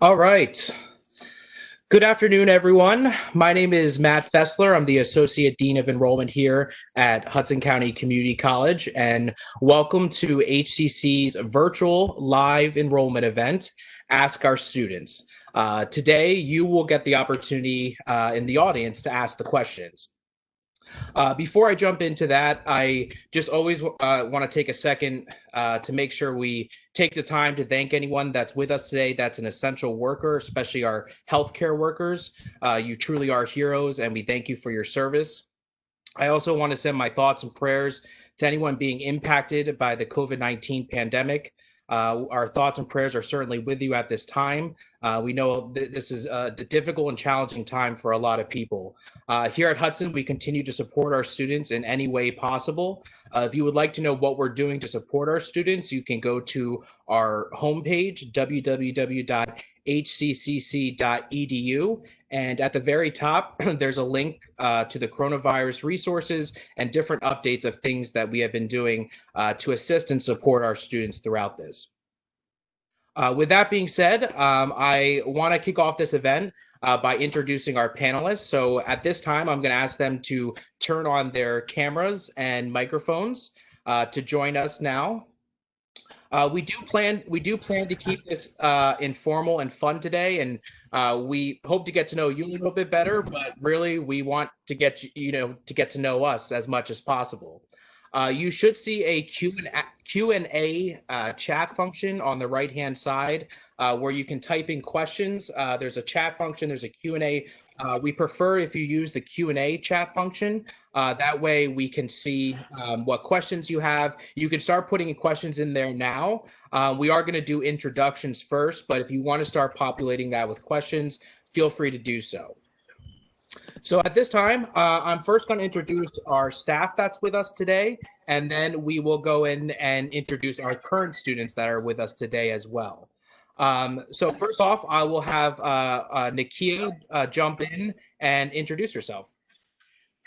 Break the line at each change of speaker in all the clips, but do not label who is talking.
All right. Good afternoon, everyone. My name is Matt Fessler. I'm the Associate Dean of Enrollment here at Hudson County Community College, and welcome to HCC's virtual live enrollment event, Ask Our Students. Today, you will get the opportunity in the audience to ask the questions. Before I jump into that, I just always want to take a second to make sure we take the time to thank anyone that's with us today that's an essential worker, especially our healthcare workers. You truly are heroes, and we thank you for your service. I also want to send my thoughts and prayers to anyone being impacted by the COVID-19 pandemic. Our thoughts and prayers are certainly with you at this time. We know this is a difficult and challenging time for a lot of people. Here at Hudson, we continue to support our students in any way possible. If you would like to know what we're doing to support our students, you can go to our homepage, www.hccc.edu. And at the very top, there's a link to the coronavirus resources and different updates of things that we have been doing to assist and support our students throughout this. With that being said, I want to kick off this event by introducing our panelists. So at this time, I'm going to ask them to turn on their cameras and microphones to join us now. We do plan to keep this informal and fun today, and we hope to get to know you a little bit better. But really, we want to get to get to know us as much as possible. You should see a Q&A chat function on the right-hand side where you can type in questions. There's a chat function. There's a Q&A. We prefer if you use the Q&A chat function. That way we can see what questions you have. You can start putting questions in there now. We are going to do introductions first, but if you want to start populating that with questions, feel free to do so. So at this time, I'm first going to introduce our staff that's with us today, and then we will go in and introduce our current students that are with us today as well. So first off, I will have NAKIYA jump in and introduce herself.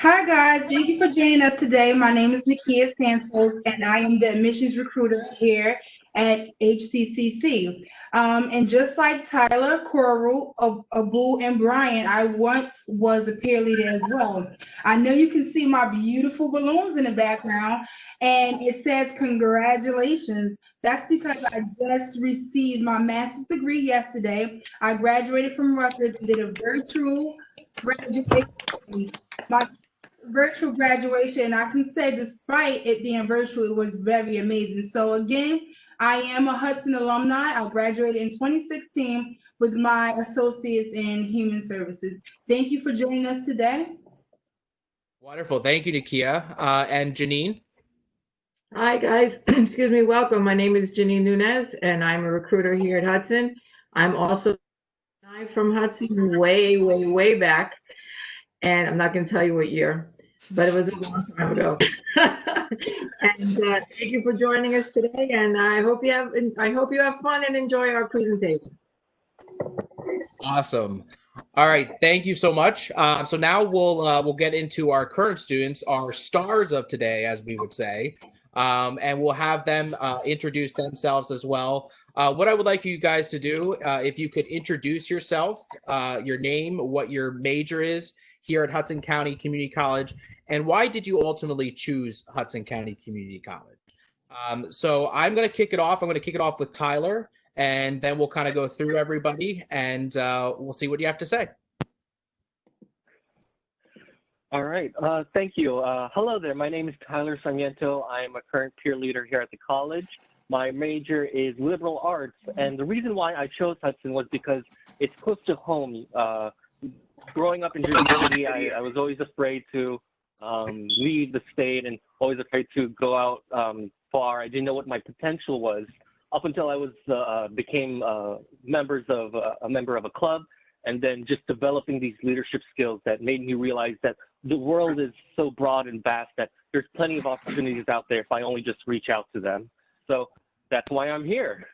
Hi guys, thank you for joining us today. My name is NAKIYA SANTOS, and I am the admissions recruiter here at HCCC. And just like Tyler, KORAL, Abu, and Brian, I once was a peer leader as well. I know you can see my beautiful balloons in the background, and it says congratulations. That's because I just received my master's degree yesterday. I graduated from Rutgers and did a virtual graduation. My virtual graduation, I can say despite it being virtual, it was very amazing. So again, I am a Hudson alumni. I graduated in 2016 with my associates in human services. Thank you for joining us today.
Wonderful. Thank you, NAKIYA. And Janine?
Hi, guys. Excuse me. Welcome. My name is JANINE NUNEZ, and I'm a recruiter here at Hudson. I'm also from Hudson way, way, way back. And I'm not going to tell you what year, but it was a long time ago. And thank you for joining us today, and I hope you have fun and enjoy our presentation.
Awesome. All right, thank you so much. So now we'll get into our current students, our stars of today, as we would say, and we'll have them introduce themselves as well. What I would like you guys to do, if you could introduce yourself, your name, what your major is here at Hudson County Community College, and why did you ultimately choose Hudson County Community College? So I'm going to kick it off. I'm going to kick it off with Tyler, and then we'll kind of go through everybody, and we'll see what you have to say.
All right. Thank you. Hello there. My name is Tyler Sarmiento. I am a current peer leader here at the college. My major is liberal arts, and the reason why I chose Hudson was because it's close to home. Growing up in Jersey City, I was always afraid to leave the state and always afraid to go out far. I didn't know what my potential was up until I was became a member of a club, and then just developing these leadership skills that made me realize that the world is so broad and vast that there's plenty of opportunities out there if I only just reach out to them. So that's why I'm here.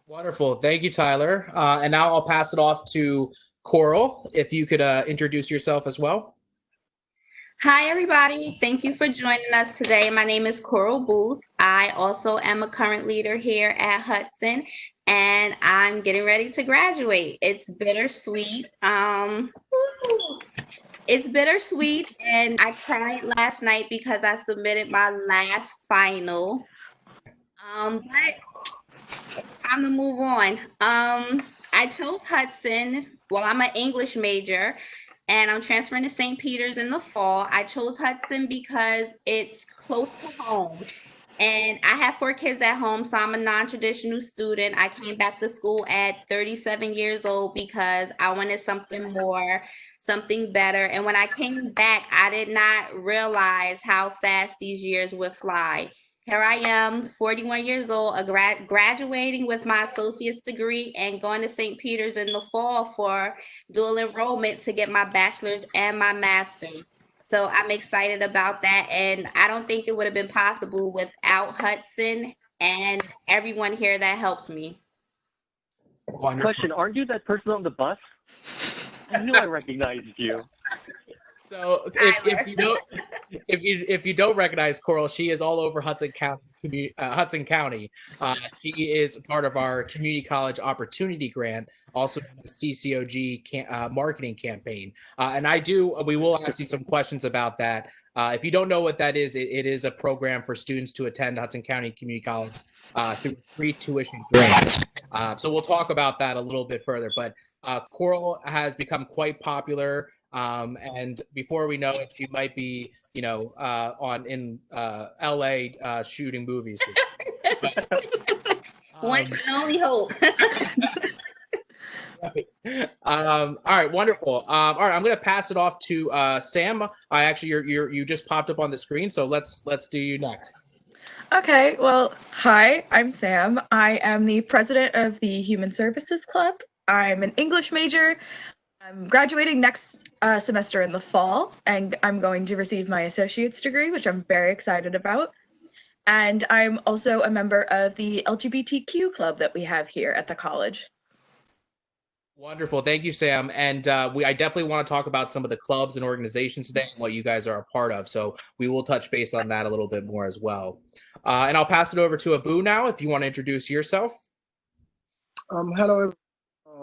Wonderful. Thank you, Tyler. And now I'll pass it off to KORAL, if you could introduce yourself as well.
Hi, everybody. Thank you for joining us today. My name is KORAL Booth. I also am a current leader here at Hudson, and I'm getting ready to graduate. It's bittersweet. It's bittersweet, and I cried last night because I submitted my last final. But it's time to move on. I chose Hudson. Well, I'm an English major and I'm transferring to St. Peter's in the fall. I chose Hudson because it's close to home. And I have 4 kids at home, so I'm a non-traditional student. I came back to school at 37 years old because I wanted something more, something better. And when I came back, I did not realize how fast these years would fly. Here I am, 41 years old, graduating with my associate's degree and going to St. Peter's in the fall for dual enrollment to get my bachelor's and my master's. So I'm excited about that. And I don't think it would have been possible without Hudson and everyone here that helped me.
Wonderful.
Question, aren't you that person on the bus? I knew I recognized you.
So if you don't recognize Coral, she is all over Hudson County. She is part of our community college opportunity grant, also the CCOG marketing campaign. And we will ask you some questions about that. If you don't know what that is, it is a program for students to attend Hudson County Community College through free tuition grants. So we'll talk about that a little bit further. But Coral has become quite popular. And before we know it, she might be, in LA shooting movies.
One can only hope.
All right, wonderful. All right, I'm going to pass it off to Sam. You just popped up on the screen, so let's do you next.
Okay, well, hi, I'm Sam. I am the president of the Human Services Club. I'm an English major. I'm graduating next semester in the fall, and I'm going to receive my associate's degree, which I'm very excited about. And I'm also a member of the LGBTQ club that we have here at the college.
Wonderful. Thank you, Sam. And I definitely want to talk about some of the clubs and organizations today and what you guys are a part of. So we will touch base on that a little bit more as well. And I'll pass it over to Abu now, if you want to introduce yourself.
Hello,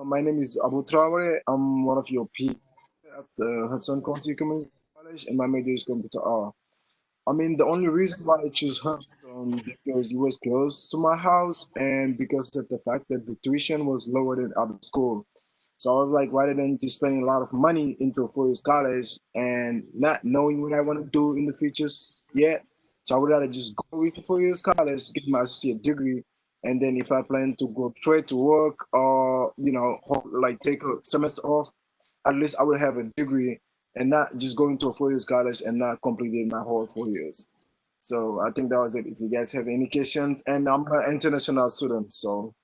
my name is Abu Traore. I'm one of your people at the Hudson County Community College, and my major is computer art. I mean, the only reason why I choose Hudson because it was close to my house and because of the fact that the tuition was lower than other school. So I was like, rather than just spending a lot of money into a 4 years college and not knowing what I want to do in the futures yet, so I would rather just go with the 4 years college, get my associate degree, and then if I plan to go straight to work or, like take a semester off, at least I would have a degree and not just going to a 4 years college and not completing my whole 4 years. So I think that was it. If you guys have any questions, and I'm an international student, so.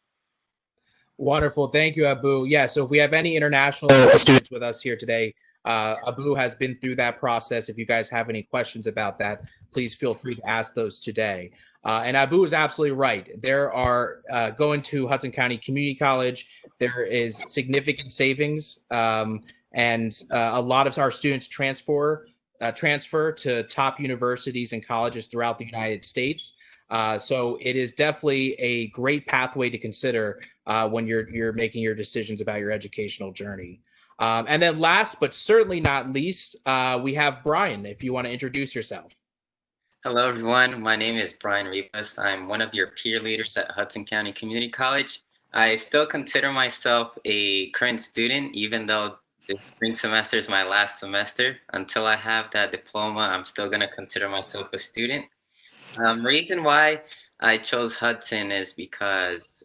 Wonderful. Thank you, Abu. Yeah, so if we have any international students with us here today, Abu has been through that process. If you guys have any questions about that, please feel free to ask those today. And Abu is absolutely right. There are, going to Hudson County Community College, there is significant savings, and a lot of our students transfer to top universities and colleges throughout the United States. So it is definitely a great pathway to consider when you're making your decisions about your educational journey. And then last but certainly not least, we have Brian, if you want to introduce yourself.
Hello, everyone. My name is Brian RIBAS. I'm one of your peer leaders at Hudson County Community College. I still consider myself a current student, even though this spring semester is my last semester. Until I have that diploma, I'm still going to consider myself a student. Reason why I chose Hudson is because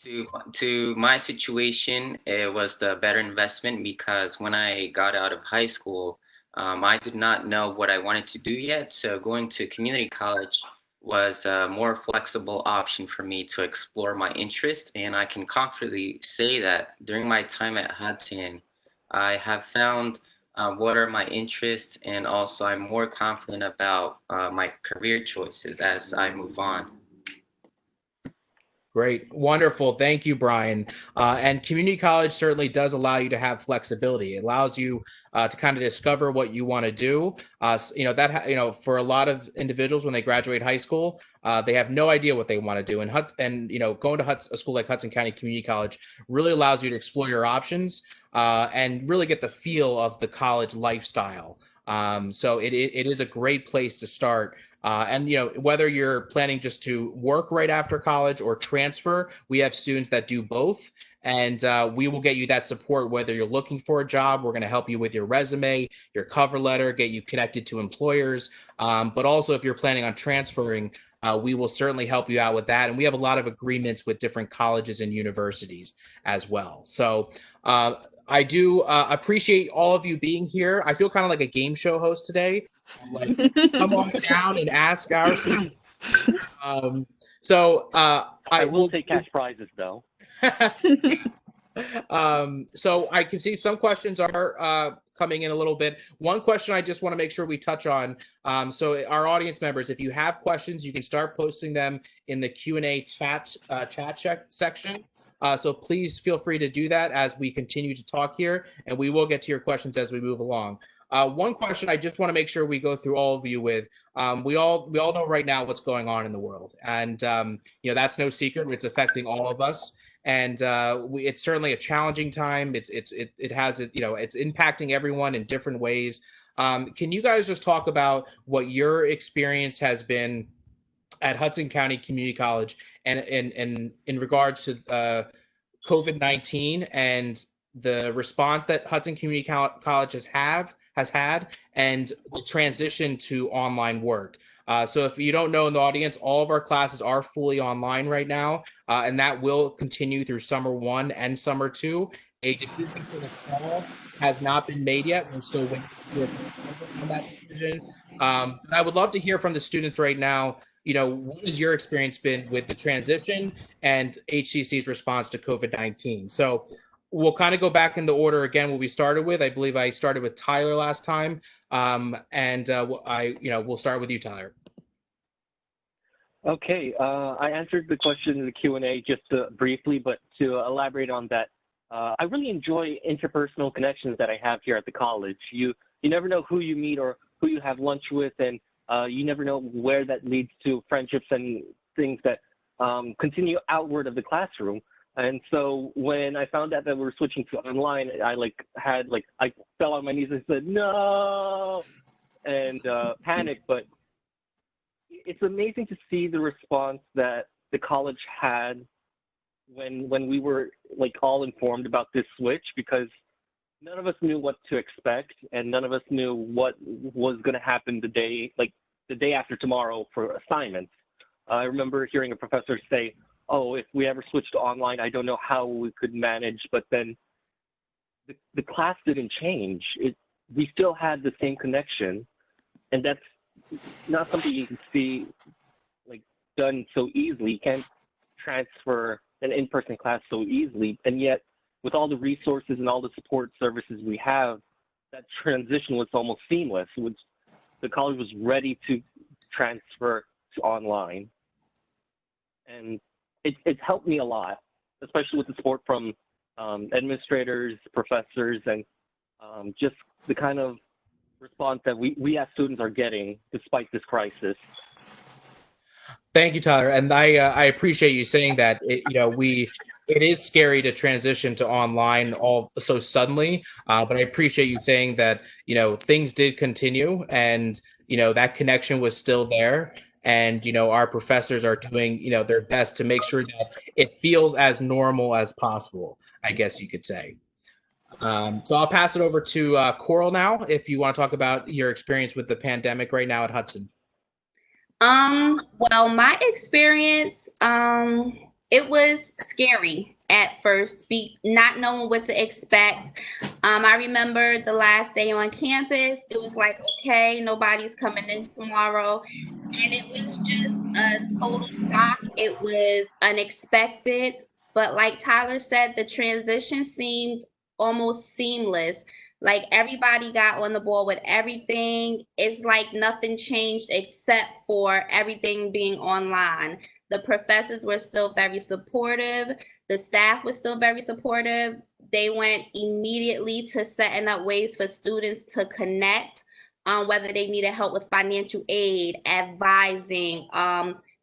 to my situation, it was the better investment because when I got out of high school, I did not know what I wanted to do yet. So going to community college was a more flexible option for me to explore my interest. And I can confidently say that during my time at Hudson, I have found what are my interests, and also I'm more confident about my career choices as I move on.
Great. Wonderful. Thank you, Brian. And community college certainly does allow you to have flexibility. It allows you to kind of discover what you want to do. For a lot of individuals when they graduate high school, they have no idea what they want to do. And going to a school like Hudson County Community College really allows you to explore your options and really get the feel of the college lifestyle. So it is a great place to start. And whether you're planning just to work right after college or transfer, we have students that do both. And we will get you that support whether you're looking for a job. We're going to help you with your resume, your cover letter, get you connected to employers. But also if you're planning on transferring, we will certainly help you out with that. And we have a lot of agreements with different colleges and universities as well. So I do appreciate all of you being here. I feel kind of like a game show host today. Like, come on down and ask our students. I
will take cash prizes though.
So I can see some questions are coming in a little bit. One question I just want to make sure we touch on. So our audience members, if you have questions, you can start posting them in the Q&A chat section. So please feel free to do that as we continue to talk here, and we will get to your questions as we move along. One question I just want to make sure we go through all of you with. We all know right now what's going on in the world, and that's no secret. It's affecting all of us, and it's certainly a challenging time. It's impacting everyone in different ways. Can you guys just talk about what your experience has been at Hudson County Community College and in regards to COVID-19 and the response that Hudson Community College has had and the transition to online work. So if you don't know in the audience, all of our classes are fully online right now, and that will continue through summer 1 and summer 2. A decision for the fall has not been made yet. We're still waiting to hear from the president on that decision. But I would love to hear from the students right now. What has your experience been with the transition and HCC's response to COVID-19? So we'll kind of go back in the order again what we started with. I believe I started with Tyler last time, we'll start with you, Tyler.
Okay, I answered the question in the Q&A just briefly, but to elaborate on that, I really enjoy interpersonal connections that I have here at the college. You never know who you meet or who you have lunch with, and you never know where that leads to friendships and things that continue outward of the classroom. And so when I found out that we were switching to online, I fell on my knees and said, no, and panicked. But it's amazing to see the response that the college had when we were all informed about this switch, because none of us knew what to expect, and none of us knew what was going to happen the day after tomorrow for assignments. I remember hearing a professor say, oh, if we ever switched to online, I don't know how we could manage. But then the class didn't change. We still had the same connection, and that's not something you can see done so easily. You can't transfer an in-person class so easily, and yet with all the resources and all the support services we have, that transition was almost seamless. The college was ready to transfer to online, and it's helped me a lot, especially with the support from administrators, professors, and just the kind of response that we as students are getting despite this crisis.
Thank you, Tyler, and I appreciate you saying that. It is scary to transition to online all so suddenly, but I appreciate you saying that things did continue, and that connection was still there, and our professors are doing their best to make sure that it feels as normal as possible, I guess you could say. So I'll pass it over to KORAL now, if you want to talk about your experience with the pandemic right now at Hudson.
Well, my experience, it was scary at first, not knowing what to expect. I remember the last day on campus, it was like, okay, nobody's coming in tomorrow. And it was just a total shock. It was unexpected. But like Tyler said, the transition seemed almost seamless. Like everybody got on the ball with everything. It's like nothing changed except for everything being online. The professors were still very supportive. The staff was still very supportive. They went immediately to setting up ways for students to connect, whether they needed help with financial aid, advising,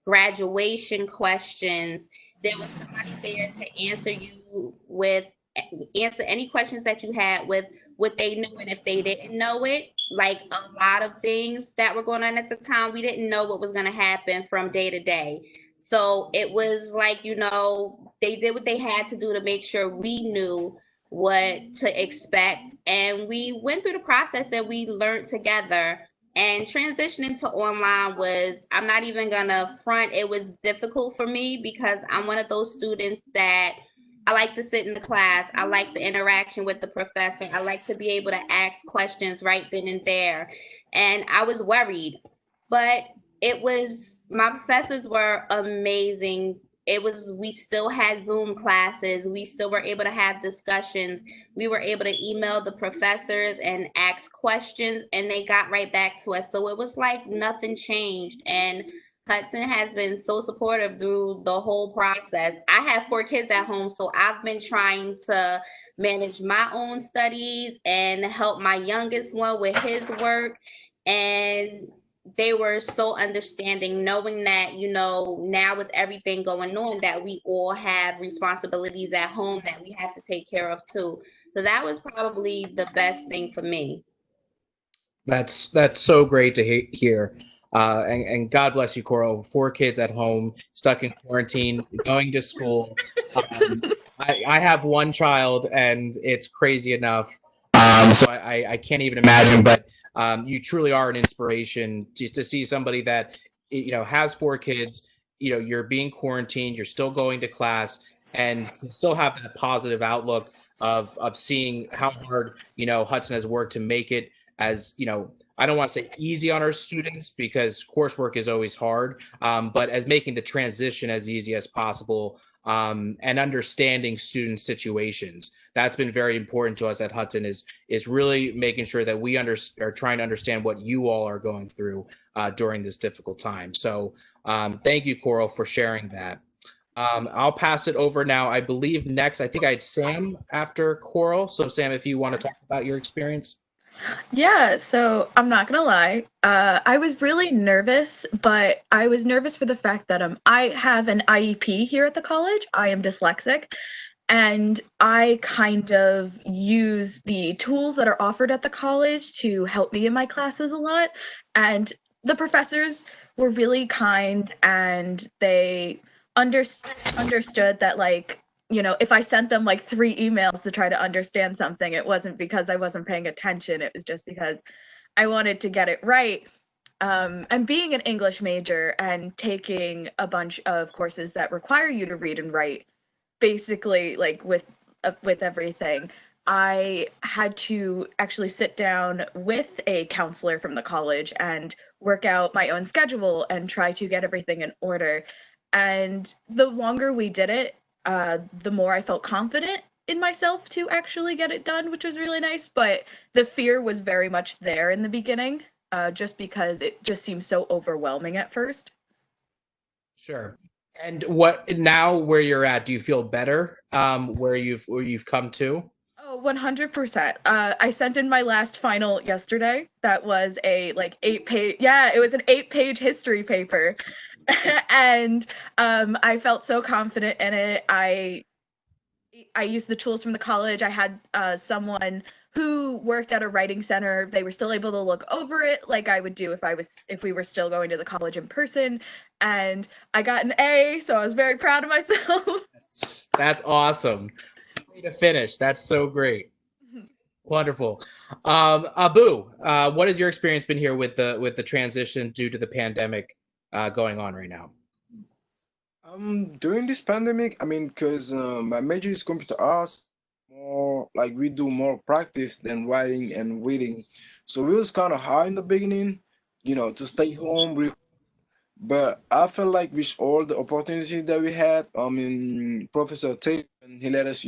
graduation questions. There was somebody there to answer any questions that you had with what they knew, and if they didn't know it, like a lot of things that were going on at the time, we didn't know what was going to happen from day to day. So it was like, they did what they had to do to make sure we knew what to expect. And we went through the process and we learned together. And transitioning to online was, I'm not even gonna front, it was difficult for me because I'm one of those students that I like to sit in the class. I like the interaction with the professor. I like to be able to ask questions right then and there. And I was worried, but my professors were amazing. We still had Zoom classes. We still were able to have discussions. We were able to email the professors and ask questions, and they got right back to us. So it was like nothing changed. And Hudson has been so supportive through the whole process. I have 4 kids at home, so I've been trying to manage my own studies and help my youngest one with his work. And they were so understanding, knowing that, now with everything going on, that we all have responsibilities at home that we have to take care of too. So that was probably the best thing for me.
That's so great to hear. And God bless you, Coral. 4 kids at home, stuck in quarantine, going to school. I have 1 child, and it's crazy enough. So I can't even imagine. But you truly are an inspiration to see somebody that has 4 kids. You're being quarantined, you're still going to class, and still have that positive outlook of seeing how hard Hudson has worked to make it as I don't want to say easy on our students because coursework is always hard, but as making the transition as easy as possible, and understanding student situations. That's been very important to us at Hudson, is really making sure that we are trying to understand what you all are going through during this difficult time. So thank you, Coral, for sharing that. I'll pass it over now. I believe next, I think I had Sam after Coral. So Sam, if you want to talk about your experience.
Yeah, so I'm not gonna lie. I was really nervous, but I was nervous for the fact that I have an IEP here at the college. I am dyslexic, and I kind of use the tools that are offered at the college to help me in my classes a lot. And the professors were really kind, and they understood that, like, if I sent them like 3 emails to try to understand something, it wasn't because I wasn't paying attention. It was just because I wanted to get it right. And being an English major and taking a bunch of courses that require you to read and write, basically, like with everything, I had to actually sit down with a counselor from the college and work out my own schedule and try to get everything in order. And the longer we did it, the more I felt confident in myself to actually get it done, which was really nice. But the fear was very much there in the beginning, just because it just seemed so overwhelming at first.
Sure. And what now where you're at, do you feel better where you've come to?
Oh, 100%. I sent in my last final yesterday. That was a like 8-page, it was an 8-page history paper. And I felt so confident in it. I used the tools from the college. I had someone who worked at a writing center. They were still able to look over it like I would do if we were still going to the college in person. And I got an A, so I was very proud of myself.
That's awesome. Way to finish. That's so great. Wonderful. Abu, what has your experience been here with the transition due to the pandemic going on right now?
During this pandemic, because my major is computer arts, more like we do more practice than writing and reading. So it was kind of hard in the beginning, to stay home. But I felt like with all the opportunities that we had, Professor Tate, and he let us,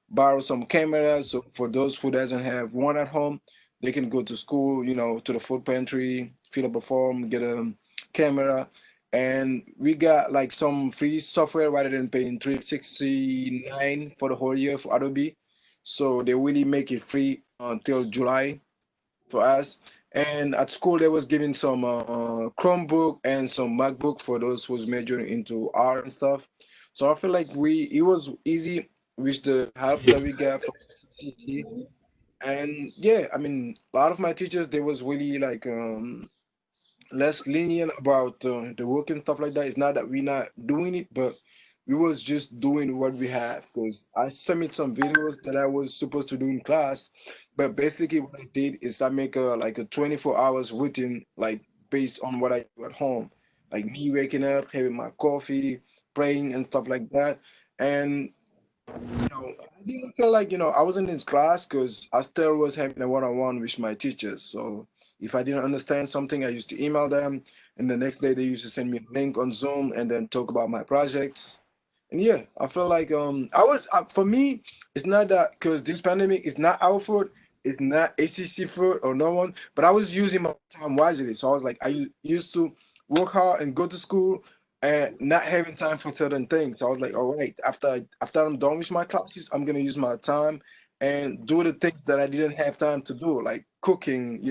borrow some cameras. So for those who doesn't have one at home, they can go to school, to the food pantry, fill up a form, get a camera. and we got like some free software rather than paying $369 for the whole year for Adobe. So they really make it free until July for us. And at school, they was giving some Chromebook and some MacBook for those who's majoring into art and stuff. So I feel like it was easy with the help that we got from CCC. And yeah, I mean, a lot of my teachers, they was really like less lenient about the work and stuff like that. It's not that we're not doing it, but we was just doing what we have. Because I submit some videos that I was supposed to do in class, but basically what I did is I make like a 24 hours routine, like based on what I do at home, like me waking up, having my coffee, praying and stuff like that. And I didn't feel like, I wasn't in class because I still was having a one-on-one with my teachers. So if I didn't understand something, I used to email them, and the next day they used to send me a link on Zoom and then talk about my projects. And yeah, I feel like for me, it's not that because this pandemic is not our fault, it's not ACC fault or no one, but I was using my time wisely. So I was like, I used to work hard and go to school and not having time for certain things. So I was like, all right, after I'm done with my classes, I'm gonna use my time and do the things that I didn't have time to do, like cooking,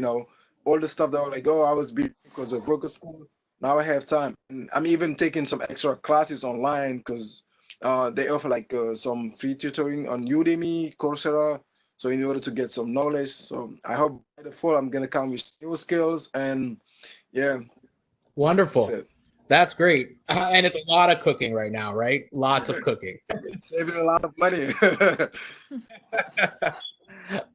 all the stuff that I was like, oh, I was busy because of work at school. Now I have time. And I'm even taking some extra classes online because they offer like some free tutoring on Udemy, Coursera. So in order to get some knowledge. So I hope by the fall I'm gonna come with new skills and yeah.
Wonderful. That's great. And it's a lot of cooking right now, right? Lots of cooking.
Saving a lot of money.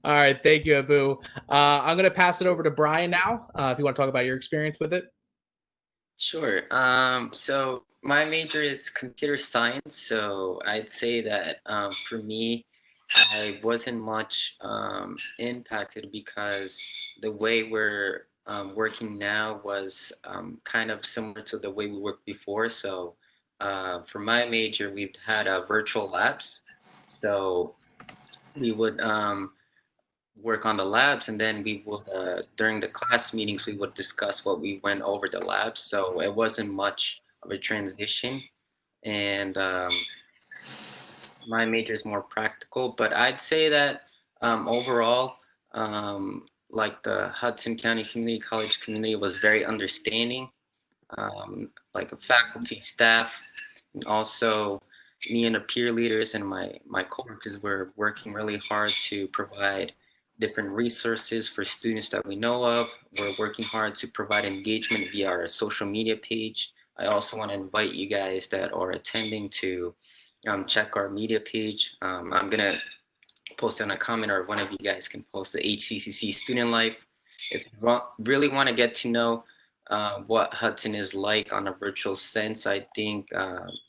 All right. Thank you, Abu. I'm going to pass it over to Brian now, if you want to talk about your experience with it.
Sure. So my major is computer science. So I'd say that for me, I wasn't much impacted because the way we're working now was kind of similar to the way we worked before. So for my major, we've had virtual labs. So we would work on the labs, and then we would during the class meetings we would discuss what we went over the labs. So it wasn't much of a transition, and my major is more practical. But I'd say that overall, like the Hudson County Community College community was very understanding, like a faculty, staff, and also me and the peer leaders and my coworkers were working really hard to provide different resources for students that we know of. We're working hard to provide engagement via our social media page. I also want to invite you guys that are attending to check our media page. I'm going to post in a comment, or one of you guys can post the HCCC Student Life. If you really want to get to know what Hudson is like on a virtual sense, I think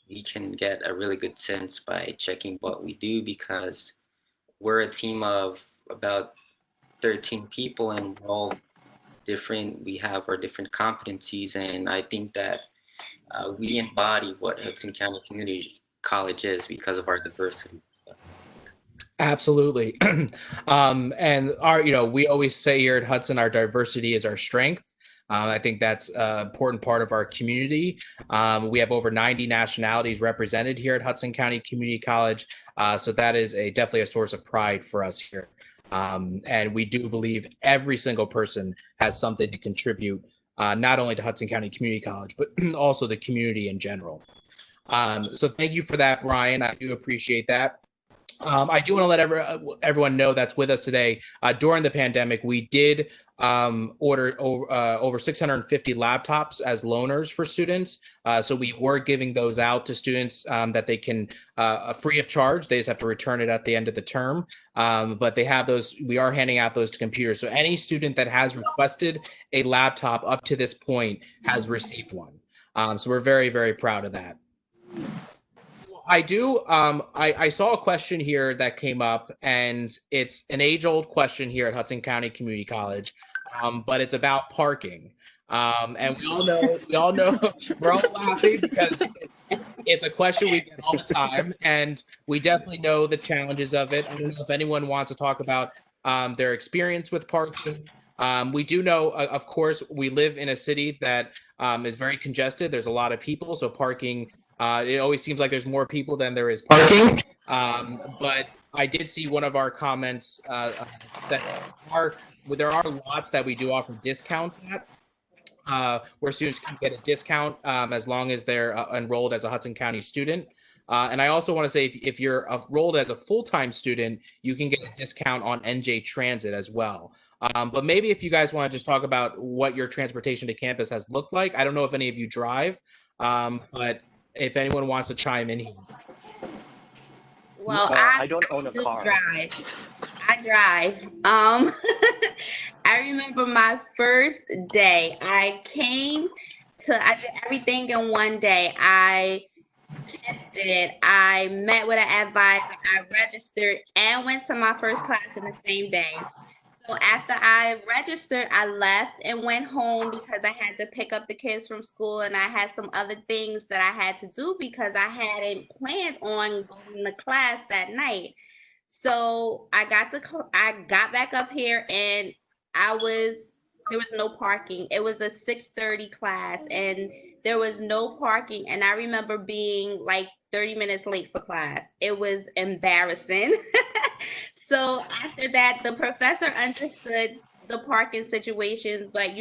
you can get a really good sense by checking what we do, because we're a team of about 13 people, and we're all different. We have our different competencies, and I think that we embody what Hudson County Community College is because of our diversity.
Absolutely. And we always say here at Hudson, our diversity is our strength. I think that's an important part of our community. We have over 90 nationalities represented here at Hudson County Community College. So that is definitely a source of pride for us here. And we do believe every single person has something to contribute, not only to Hudson County Community College, but also the community in general. So thank you for that, Brian. I do appreciate that. I do want to let everyone know that's with us today. During the pandemic, we did order over 650 laptops as loaners for students. So we were giving those out to students that they can free of charge. They just have to return it at the end of the term. But they have those. We are handing out those to computers. So any student that has requested a laptop up to this point has received one. So we're very, very proud of that. I do. I saw a question here that came up, and it's an age-old question here at Hudson County Community College, but it's about parking. And we all know, we're all laughing because it's a question we get all the time, and we definitely know the challenges of it. I don't know if anyone wants to talk about their experience with parking. We do know, of course, we live in a city that is very congested. There's a lot of people, so parking, it always seems like there's more people than there is parking. But I did see one of our comments that there are lots that we do offer discounts at, where students can get a discount as long as they're enrolled as a Hudson County student. And I also want to say, if you're enrolled as a full-time student, you can get a discount on NJ Transit as well. But maybe if you guys want to just talk about what your transportation to campus has looked like. I don't know if any of you drive, but if anyone wants to chime in here.
Well,
I don't own a car.
I drive. I remember my first day. I did everything in one day. I tested, I met with an advisor, I registered, and went to my first class in the same day. So after I registered, I left and went home because I had to pick up the kids from school, and I had some other things that I had to do because I hadn't planned on going to class that night. So I got back up here, and there was no parking. It was a 6:30 class, and there was no parking. And I remember being like 30 minutes late for class. It was embarrassing. So after that, the professor understood the parking situations, but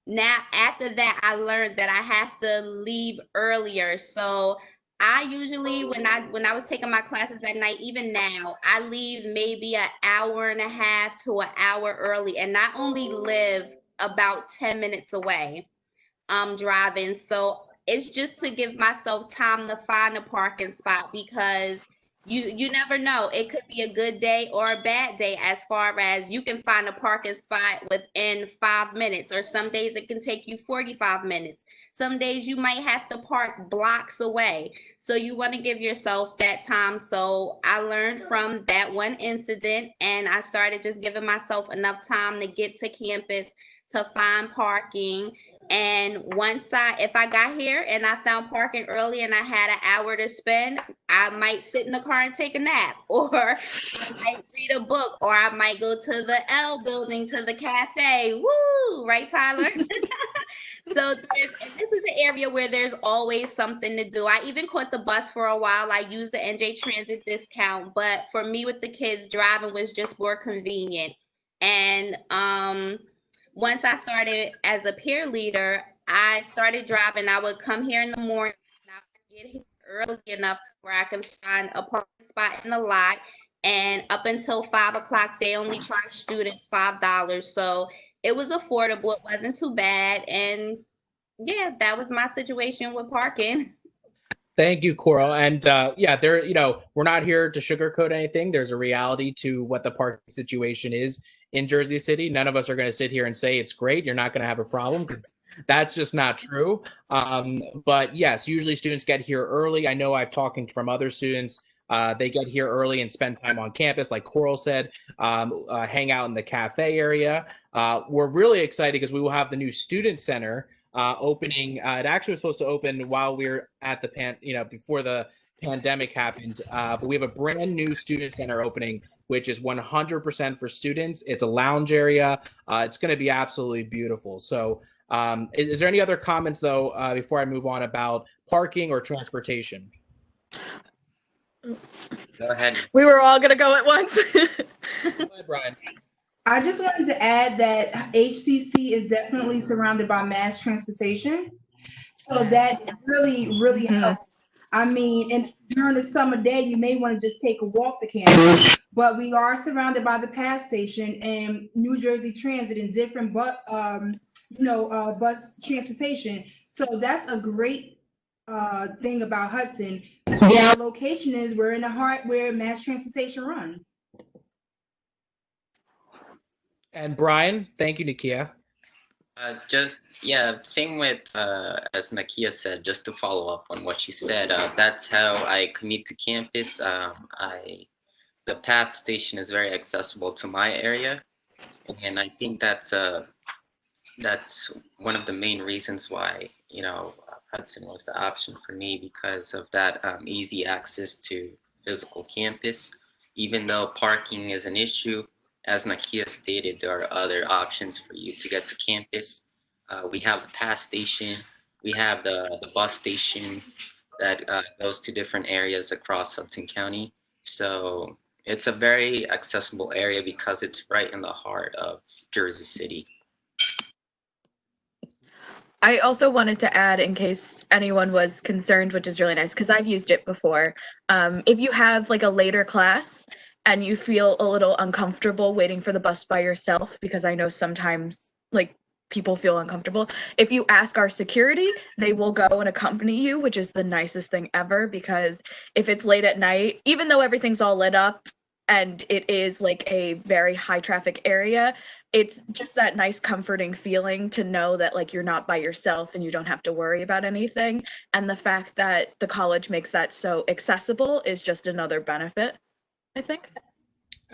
now after that, I learned that I have to leave earlier. So I usually, when I was taking my classes at night, even now, I leave maybe an hour and a half to an hour early, and I only live about 10 minutes away, driving. So it's just to give myself time to find a parking spot, because you never know. It could be a good day or a bad day, as far as you can find a parking spot within 5 minutes, or some days it can take you 45 minutes. Some days you might have to park blocks away. So you want to give yourself that time. So I learned from that one incident, and I started just giving myself enough time to get to campus to find parking. And if I got here and I found parking early and I had an hour to spend, I might sit in the car and take a nap, or I might read a book, or I might go to the L building, to the cafe. Woo! Right, Tyler? So this is an area where there's always something to do. I even caught the bus for a while. I used the NJ Transit discount, but for me with the kids, driving was just more convenient. And once I started as a peer leader, I started driving. I would come here in the morning, and I would get here early enough where I can find a parking spot in the lot. And up until 5 o'clock, they only charge students $5. So it was affordable. It wasn't too bad. And yeah, that was my situation with parking.
Thank you, Coral. And we're not here to sugarcoat anything. There's a reality to what the parking situation is in Jersey City. None of us are going to sit here and say it's great. You're not going to have a problem. That's just not true. But yes, usually students get here early. I know I've talked from other students. They get here early and spend time on campus, like Coral said, hang out in the cafe area. We're really excited because we will have the new student center opening. It actually was supposed to open while we were at before the pandemic happened. But we have a brand new student center opening, which is 100% for students. It's a lounge area. It's going to be absolutely beautiful. So is there any other comments, though, before I move on, about parking or transportation?
Go ahead.
We were all going to go at once.
Go ahead, Brian.
I just wanted to add that HCC is definitely surrounded by mass transportation. So that really, really helps. I mean, and during the summer day, you may want to just take a walk to campus, but we are surrounded by the PATH station and New Jersey Transit and different bus transportation. So that's a great thing about Hudson. Where our location is, we're in the heart where mass transportation runs.
And Brian, thank you, NAKIYA.
Same with as NAKIYA said, just to follow up on what she said, that's how I commute to campus. The PATH station is very accessible to my area, and I think that's one of the main reasons why Hudson was the option for me, because of that easy access to physical campus. Even though parking is an issue, as NAKIYA stated, there are other options for you to get to campus. We have the pass station. We have the bus station that goes to different areas across Hudson County. So it's a very accessible area because it's right in the heart of Jersey City.
I also wanted to add, in case anyone was concerned, which is really nice because I've used it before. If you have like a later class and you feel a little uncomfortable waiting for the bus by yourself, because I know sometimes like people feel uncomfortable, if you ask our security, they will go and accompany you, which is the nicest thing ever, because if it's late at night, even though everything's all lit up and it is like a very high traffic area, it's just that nice comforting feeling to know that like you're not by yourself and you don't have to worry about anything. And the fact that the college makes that so accessible is just another benefit, I think.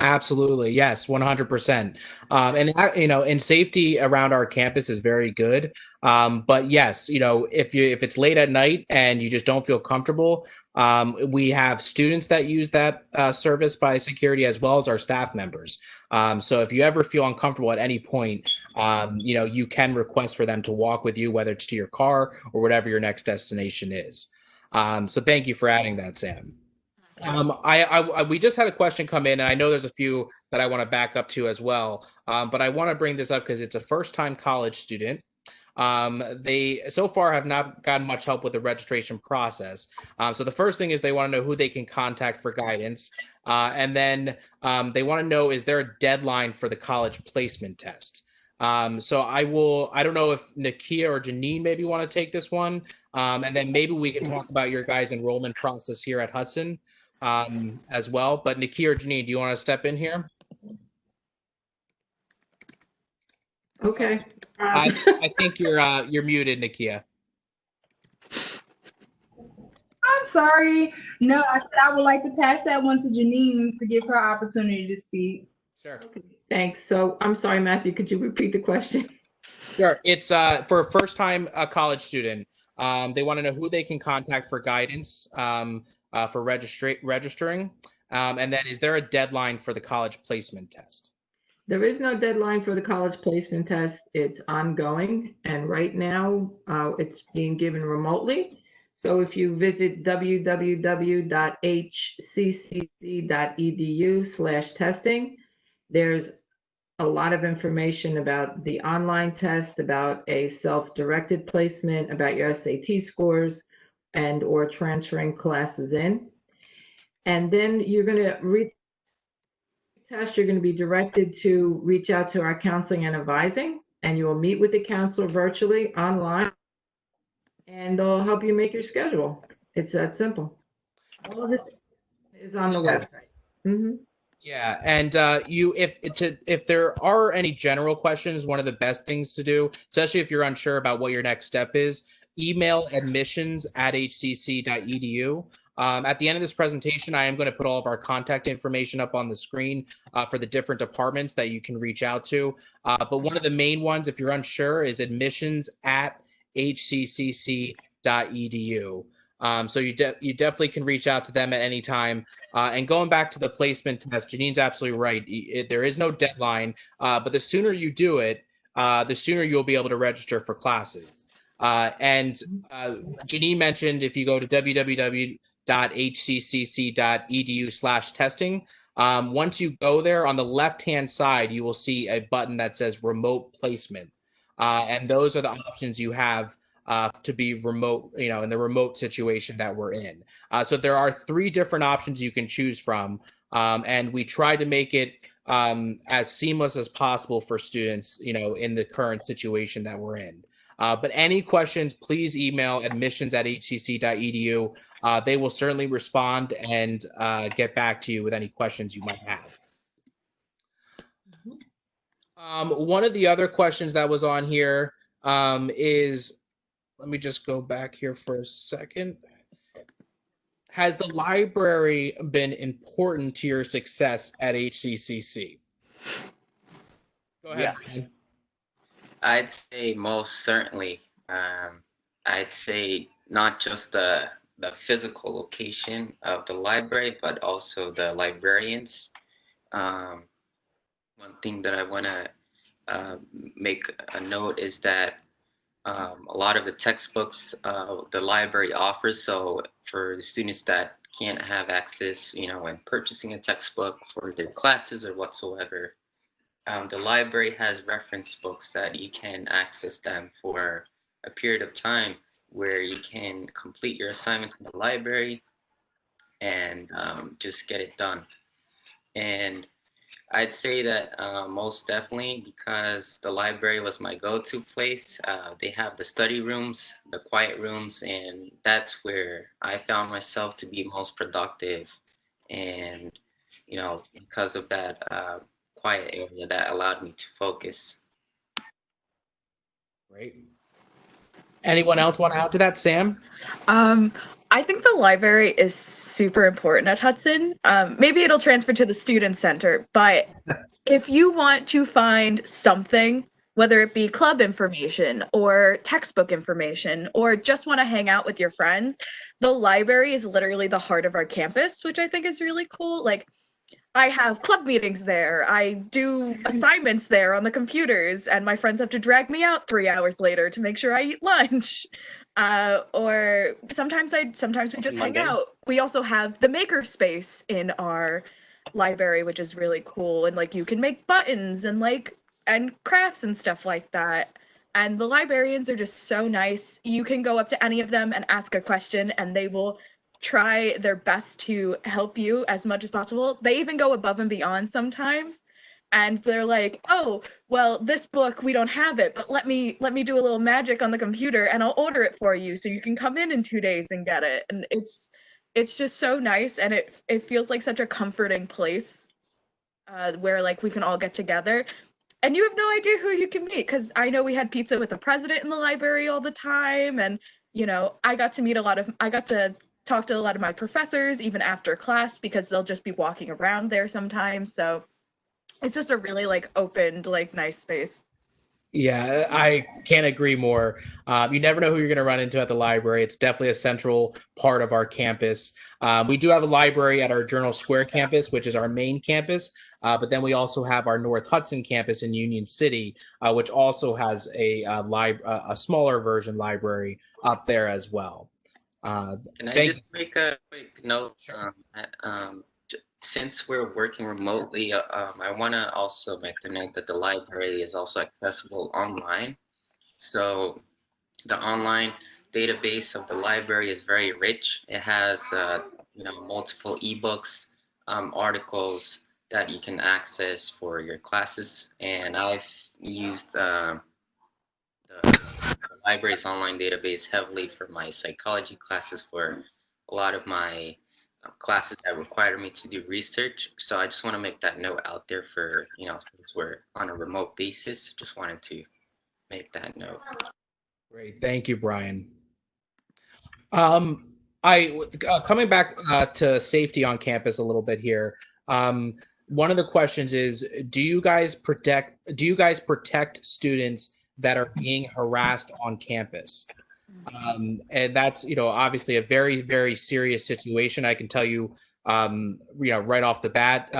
Absolutely. Yes, 100%. And safety around our campus is very good. But yes, if it's late at night and you just don't feel comfortable, we have students that use that service by security as well as our staff members. So if you ever feel uncomfortable at any point, you can request for them to walk with you, whether it's to your car or whatever your next destination is. So thank you for adding that, Sam. We just had a question come in, and I know there's a few that I want to back up to as well. But I want to bring this up because it's a first-time college student. They so far have not gotten much help with the registration process. So the first thing is they want to know who they can contact for guidance. And then they want to know, is there a deadline for the college placement test? So I don't know if NAKIYA or Janine maybe want to take this one. And then maybe we can talk about your guys' enrollment process here at Hudson as well. But NAKIYA or Janine, do you want to step in here?
Okay.
I think you're muted, NAKIYA.
I'm sorry. No, I said I would like to pass that one to Janine to give her opportunity to speak.
Sure.
Okay, thanks. So I'm sorry, Matthew, could you repeat the question?
Sure. It's for a first-time college student. They want to know who they can contact for guidance for registering. And then is there a deadline for the college placement test?
There is no deadline for the college placement test. It's ongoing, and right now it's being given remotely. So if you visit www.hccc.edu/testing, there's a lot of information about the online test, about a self-directed placement, about your SAT scores, and or transferring classes in. And then you're going to retest, you're going to be directed to reach out to our counseling and advising, and you will meet with the counselor virtually online, and they'll help you make your schedule. It's that simple. All of this is on the website. Mm-hmm.
Yeah, and if there are any general questions, one of the best things to do, especially if you're unsure about what your next step is, email admissions@hcc.edu. At the end of this presentation, I am going to put all of our contact information up on the screen for the different departments that you can reach out to. But one of the main ones, if you're unsure, is admissions@hccc.edu. So you definitely can reach out to them at any time. And going back to the placement test, Janine's absolutely right. There is no deadline, but the sooner you do it, the sooner you'll be able to register for classes. And Janine mentioned if you go to www.hccc.edu/testing, once you go there, on the left-hand side, you will see a button that says remote placement. And those are the options you have to be remote, in the remote situation that we're in. So there are 3 different options you can choose from. And we try to make it as seamless as possible for students, in the current situation that we're in. But any questions, please email admissions@hcc.edu. They will certainly respond and get back to you with any questions you might have. One of the other questions that was on here is, let me just go back here for a second. Has the library been important to your success at HCCC? Go ahead, Brian.
I'd say most certainly. I'd say not just the physical location of the library, but also the librarians. One thing that I want to make a note is that a lot of the textbooks the library offers. So for the students that can't have access, when purchasing a textbook for their classes or whatsoever, the library has reference books that you can access them for a period of time where you can complete your assignments in the library and just get it done. And I'd say that most definitely, because the library was my go-to place. They have the study rooms, the quiet rooms, and that's where I found myself to be most productive. And, because of that quiet area that allowed me to focus.
Great. Anyone else want to add to that, Sam?
I think the library is super important at Hudson. Maybe it'll transfer to the student center, but if you want to find something, whether it be club information or textbook information, or just want to hang out with your friends, the library is literally the heart of our campus, which I think is really cool. Like, I have club meetings there. I do assignments there on the computers, and my friends have to drag me out 3 hours later to make sure I eat lunch. Or sometimes we just hang out. We also have the maker space in our library, which is really cool, and like you can make buttons and crafts and stuff like that. And the librarians are just so nice. You can go up to any of them and ask a question, and they will try their best to help you as much as possible. They even go above and beyond sometimes. And they're like, oh, well, this book, we don't have it, but let me do a little magic on the computer and I'll order it for you so you can come in 2 days and get it. And it's just so nice, and it feels like such a comforting place where like we can all get together. And you have no idea who you can meet, because I know we had pizza with the president in the library all the time, and I got to talk to a lot of my professors even after class, because they'll just be walking around there sometimes. So it's just a really opened, nice space.
Yeah, I can't agree more. You never know who you're going to run into at the library. It's definitely a central part of our campus. We do have a library at our Journal Square campus, which is our main campus. But then we also have our North Hudson campus in Union City, which also has a smaller version library up there as well.
Can I just make a quick note? Sure. Since we're working remotely, I want to also make the note that the library is also accessible online. So the online database of the library is very rich. It has multiple ebooks, articles that you can access for your classes. And I've used the library's online database heavily for my psychology classes, for a lot of my classes that require me to do research. So I just want to make that note out there for, since we're on a remote basis, just wanted to make that note.
Great. Thank you, Brian. Coming back to safety on campus a little bit here. One of the questions is, do you guys protect students that are being harassed on campus? And that's, obviously a very, very serious situation. I can tell you, right off the bat,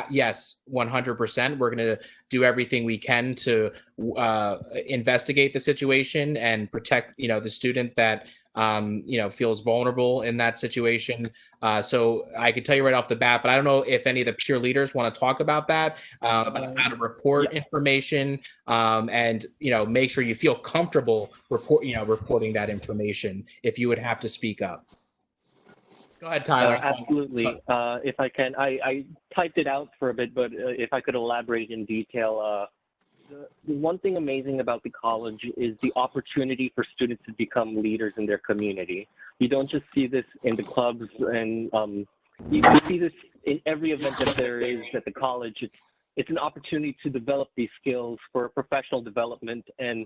yes, 100%. We're going to do everything we can to investigate the situation and protect, the student that, feels vulnerable in that situation. So I can tell you right off the bat, but I don't know if any of the peer leaders want to talk about that, about how to report information, and make sure you feel comfortable reporting that information if you would have to speak up. Go ahead, Tyler.
Absolutely. If I can, I typed it out for a bit, but if I could elaborate in detail, the one thing amazing about the college is the opportunity for students to become leaders in their community. You don't just see this in the clubs, and you see this in every event that there is at the college. It's an opportunity to develop these skills for professional development, and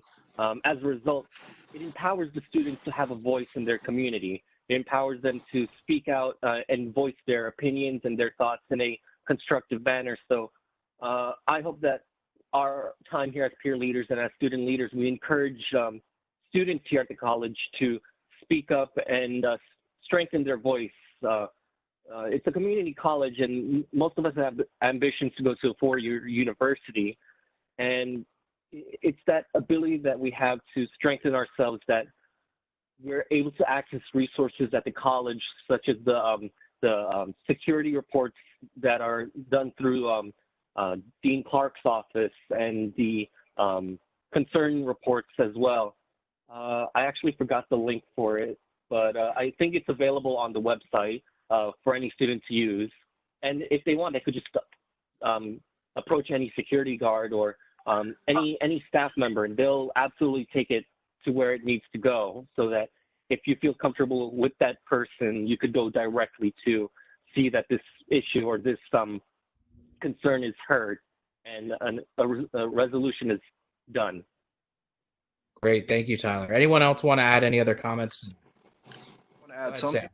as a result, it empowers the students to have a voice in their community. It empowers them to speak out and voice their opinions and their thoughts in a constructive manner. So I hope that our time here as peer leaders and as student leaders, we encourage students here at the college to speak up and strengthen their voice. It's a community college, and most of us have ambitions to go to a four-year university. And it's that ability that we have to strengthen ourselves, that we're able to access resources at the college, such as the security reports that are done through Dean Clark's office, and the concern reports as well. I actually forgot the link for it, but I think it's available on the website for any student to use. And if they want, they could just approach any security guard or any staff member, and they'll absolutely take it to where it needs to go, so that if you feel comfortable with that person, you could go directly to see that this issue or this concern is heard and a resolution is done.
Great, thank you, Tyler. Anyone else want to add any other comments?
I want to add something.
Sam.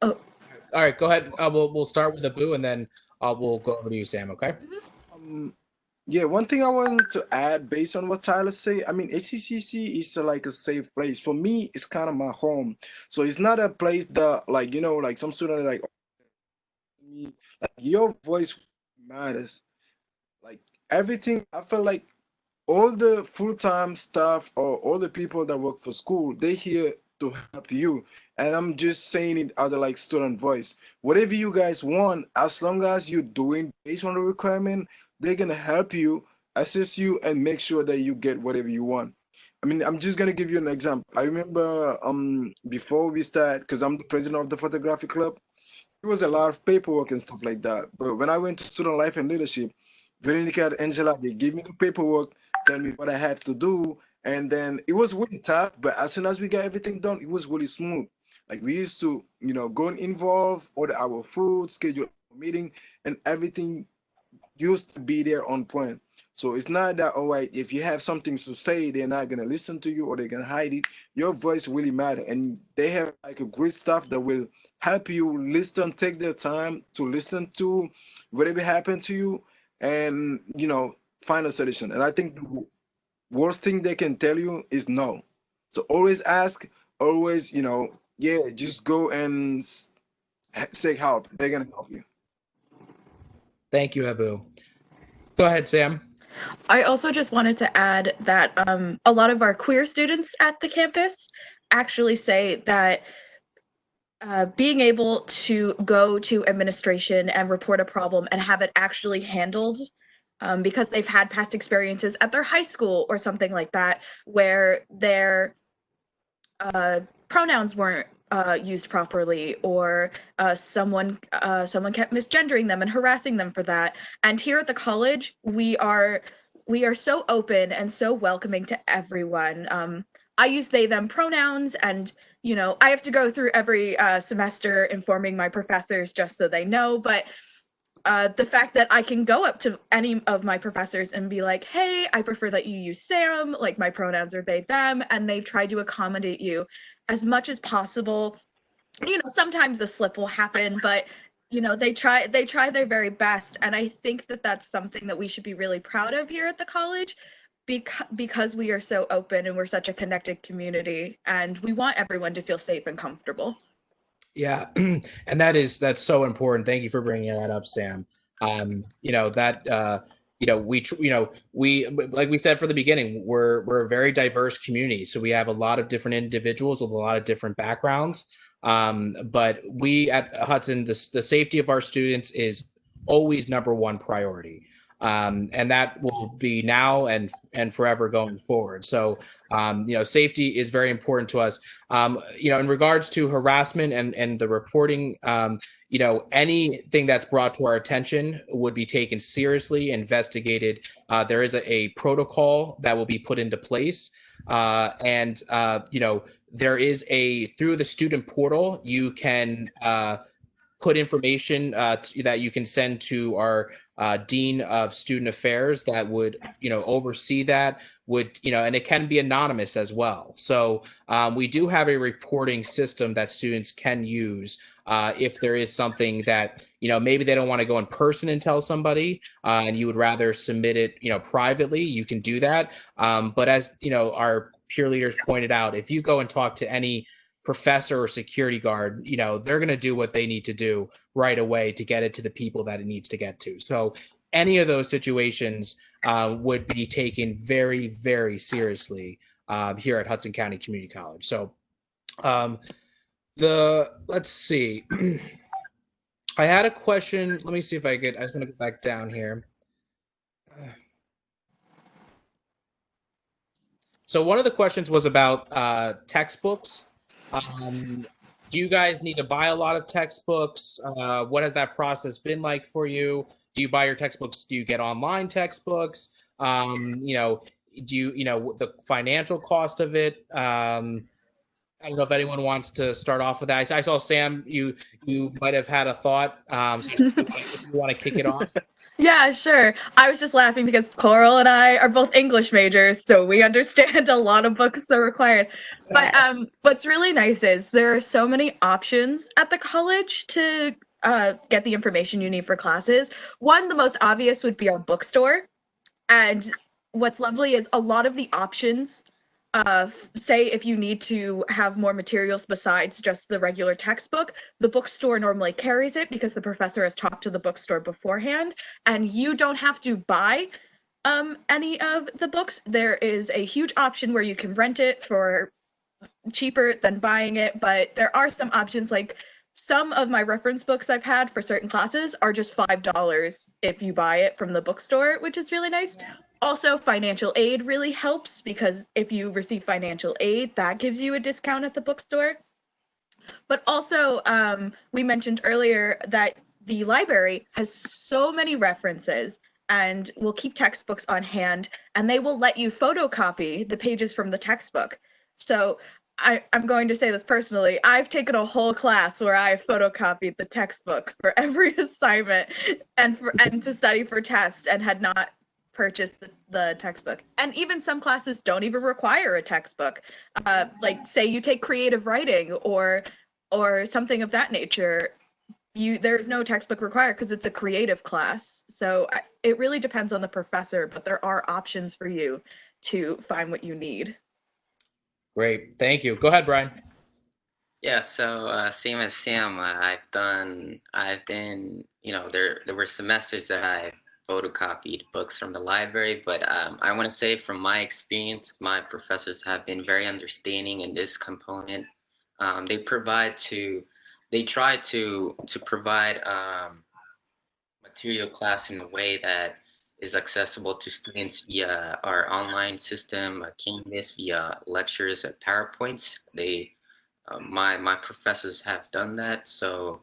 Oh.
All right, go ahead. We'll start with Abu, and then we'll go over to you, Sam. Okay.
Yeah, one thing I wanted to add based on what Tyler said, I mean, HCCC is like a safe place. For me, it's kind of my home. So it's not a place that, like, you know, like some students like, your voice matters. Like everything, I feel like all the full-time staff or all the people that work for school, they're here to help you. And I'm just saying it as a like student voice. Whatever you guys want, as long as you're doing based on the requirement, they're gonna help you, assist you, and make sure that you get whatever you want. I mean, I'm just gonna give you an example. I remember before we start, because I'm the president of the photography club, it was a lot of paperwork and stuff like that. But when I went to student life and leadership, Veronica and Angela, they gave me the paperwork, tell me what I have to do, and then it was really tough. But as soon as we got everything done, it was really smooth. Like we used to, you know, go and involve, order our food, schedule a meeting, and everything used to be there on point. So it's not that, all right, if you have something to say, they're not gonna listen to you or they're gonna hide it. Your voice really matters, and they have like a great staff that will help you listen, take their time to listen to whatever happened to you, and you know, find a solution. And I think the worst thing they can tell you is no. So always ask, always, you know, yeah, just go and seek help. They're gonna help you.
Thank you, Abu. Go ahead, Sam.
I also just wanted to add that a lot of our queer students at the campus actually say that being able to go to administration and report a problem and have it actually handled, because they've had past experiences at their high school or something like that, where their pronouns weren't used properly, or someone kept misgendering them and harassing them for that. And here at the college, we are so open and so welcoming to everyone. I use they them pronouns, and you know, I have to go through every semester informing my professors just so they know, but the fact that I can go up to any of my professors and be like, hey, I prefer that you use Sam, like my pronouns are they them, and they try to accommodate you as much as possible. You know, sometimes a slip will happen, but you know, they try their very best, and I think that that's something that we should be really proud of here at the college, because we are so open and we're such a connected community, and we want everyone to feel safe and comfortable.
Yeah, and that's so important. Thank you for bringing that up, Sam. You know that you know, we like we said from the beginning, we're a very diverse community, so we have a lot of different individuals with a lot of different backgrounds. But we at Hudson, the safety of our students is always number one priority. And that will be now and forever going forward. So, you know, safety is very important to us. You know, in regards to harassment and the reporting, you know, anything that's brought to our attention would be taken seriously, investigated. There is a protocol that will be put into place. And, you know, there is through the student portal, you can put information that you can send to our Dean of Student Affairs that would, you know, oversee that, would, you know, and it can be anonymous as well. So we do have a reporting system that students can use if there is something that, you know, maybe they don't want to go in person and tell somebody and you would rather submit it, you know, privately, you can do that. But as, you know, our peer leaders pointed out, if you go and talk to any professor or security guard, you know, they're going to do what they need to do right away to get it to the people that it needs to get to. So any of those situations would be taken very, very seriously here at Hudson County Community College. So let's see. I had a question. Let me see if I just want to go back down here. So one of the questions was about textbooks. Do you guys need to buy a lot of textbooks? What has that process been like for you? Do you buy your textbooks? Do you get online textbooks? You know, the financial cost of it? I don't know if anyone wants to start off with that. I saw Sam, you might have had a thought. So if you want to kick it off.
Yeah, sure. I was just laughing because Coral and I are both English majors, so we understand a lot of books are required. But what's really nice is there are so many options at the college to get the information you need for classes. One, the most obvious would be our bookstore. And what's lovely is a lot of the options, say if you need to have more materials besides just the regular textbook, the bookstore normally carries it because the professor has talked to the bookstore beforehand, and you don't have to buy any of the books. There is a huge option where you can rent it for cheaper than buying it, but there are some options, like some of my reference books I've had for certain classes are just $5 if you buy it from the bookstore, which is really nice. Also, financial aid really helps because if you receive financial aid, that gives you a discount at the bookstore. But also, we mentioned earlier that the library has so many references and will keep textbooks on hand, and they will let you photocopy the pages from the textbook. So I'm going to say this personally. I've taken a whole class where I photocopied the textbook for every assignment and to study for tests, and had not purchased the textbook. And even some classes don't even require a textbook. Like say you take creative writing or something of that nature, there's no textbook required because it's a creative class. So it really depends on the professor, but there are options for you to find what you need.
Great, thank you. Go ahead, Brian.
Yeah, so same as Sam, I've been, there were semesters that I photocopied books from the library, but I want to say from my experience, my professors have been very understanding in this component. They try to provide material class in a way that is accessible to students via our online system, Canvas, via lectures, PowerPoints. My professors have done that, so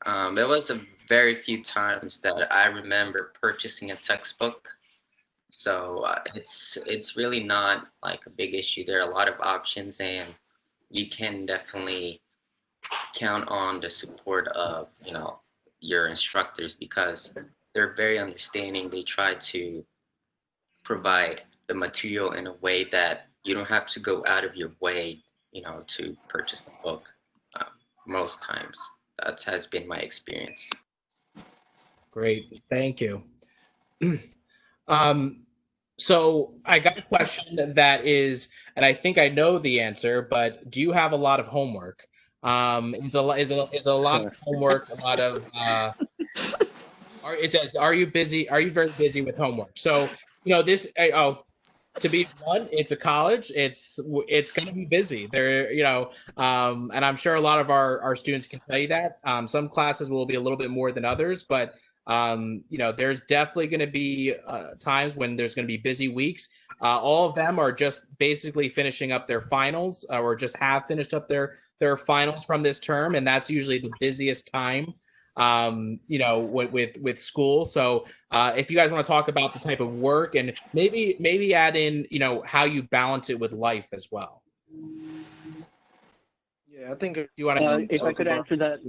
there was a very few times that I remember purchasing a textbook. So it's really not like a big issue. There are a lot of options, and you can definitely count on the support of your instructors because they're very understanding. They try to provide the material in a way that you don't have to go out of your way, to purchase a book. Most times, that has been my experience.
Great, thank you. So I got a question that is, and I think I know the answer, but do you have a lot of homework? Is a lot of homework, a lot of it says, are you busy? Are you very busy with homework? So, to be blunt, it's a college. It's going to be busy there, and I'm sure a lot of our students can tell you that. Some classes will be a little bit more than others, but there's definitely going to be times when there's going to be busy weeks. All of them are just basically finishing up their finals, or just have finished up their finals from this term, and that's usually the busiest time with school. So if you guys want to talk about the type of work, and maybe add in how you balance it with life as well.
Yeah, I think
you want to if I could answer that.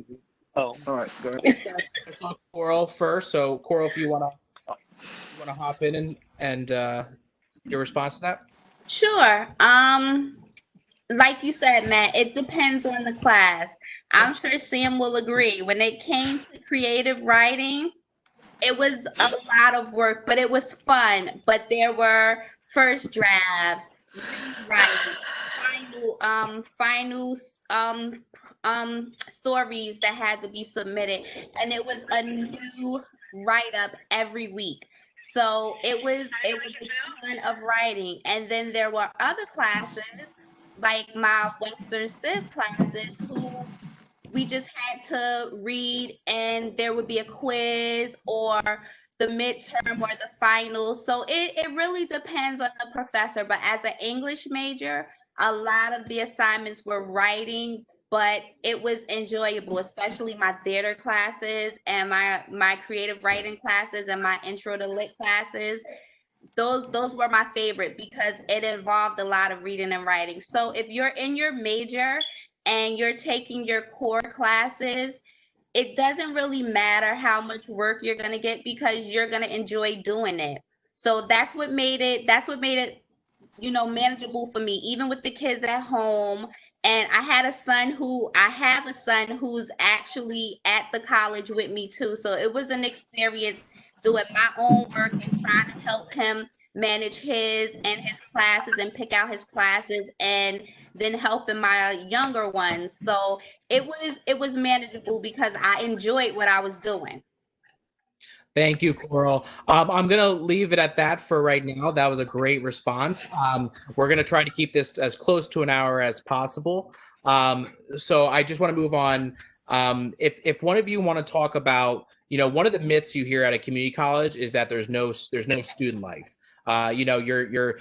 Oh,
all right, go ahead.
I saw Coral first, so Coral, if you want to hop in and your response to that.
Sure. Like you said, Matt, it depends on the class. I'm sure Sam will agree. When it came to creative writing, it was a lot of work, but it was fun. But there were first drafts, rewrites, stories that had to be submitted, and it was a new write-up every week. So it was a ton of writing. And then there were other classes, like my Western Civ classes, who we just had to read, and there would be a quiz or the midterm or the final. So it really depends on the professor. But as an English major, a lot of the assignments were writing, but it was enjoyable, especially my theater classes and my creative writing classes and my intro to lit classes. Those were my favorite because it involved a lot of reading and writing. So if you're in your major and you're taking your core classes, it doesn't really matter how much work you're going to get because you're going to enjoy doing it. So that's what made it manageable for me, even with the kids at home. And I have a son who's actually at the college with me too. So it was an experience doing my own work and trying to help him manage his classes and pick out his classes, and then helping my younger ones. So it was manageable because I enjoyed what I was doing.
Thank you, Coral. I'm going to leave it at that for right now. That was a great response. We're going to try to keep this as close to an hour as possible. So I just want to move on. If one of you want to talk about, one of the myths you hear at a community college is that there's no student life.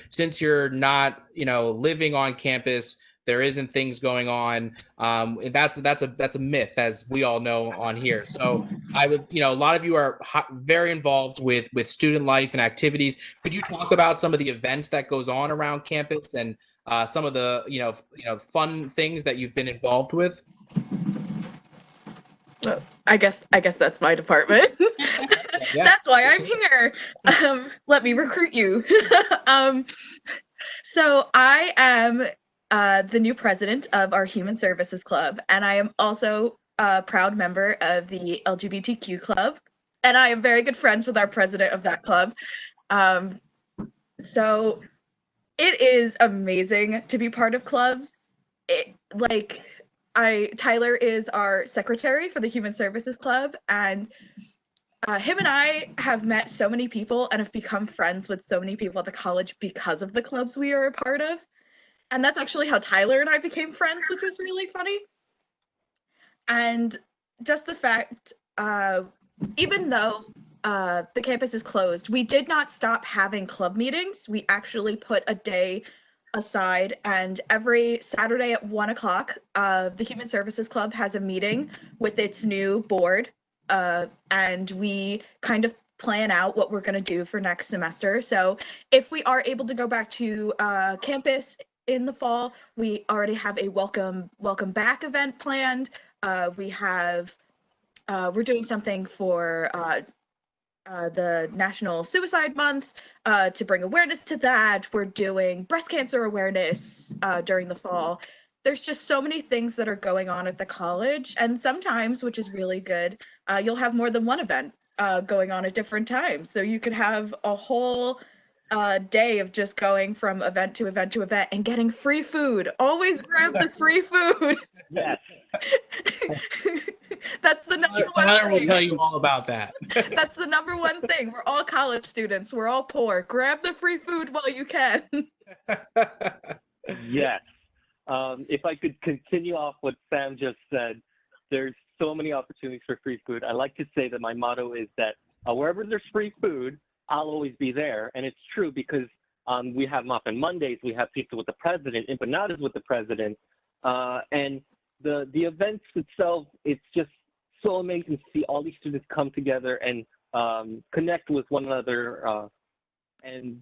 Since you're not, living on campus, there isn't things going on. That's a myth, as we all know on here. So I would, a lot of you are very involved with student life and activities. Could you talk about some of the events that goes on around campus and some of the, fun things that you've been involved with?
I guess that's my department.
Yeah.
That's why I'm here. Let me recruit you. So I am the new president of our Human Services Club, and I am also a proud member of the LGBTQ club, and I am very good friends with our president of that club. So it is amazing to be part of clubs. Tyler is our secretary for the Human Services Club, and him and I have met so many people and have become friends with so many people at the college because of the clubs we are a part of. And that's actually how Tyler and I became friends, which was really funny. And just the fact, even though the campus is closed, we did not stop having club meetings. We actually put a day aside, and every Saturday at 1 o'clock, the Human Services Club has a meeting with its new board, and we kind of plan out what we're going to do for next semester. So if we are able to go back to campus in the fall, we already have a welcome back event planned. We're doing something for the National Suicide Month to bring awareness to that. We're doing breast cancer awareness during the fall. There's just so many things that are going on at the college, and sometimes, which is really good, you'll have more than one event going on at different times. So you could have a whole day of just going from event to event to event and getting free food. Always grab the free food.
Yes.
That's the number one Tyler will tell you all about that.
That's the number one thing. We're all college students. We're all poor. Grab the free food while you can.
Yes. If I could continue off what Sam just said, there's so many opportunities for free food. I like to say that my motto is that wherever there's free food, I'll always be there. And it's true because we have Muffin Mondays, we have Pizza with the President, Empanadas with the President, and the events itself, it's just so amazing to see all these students come together and connect with one another. And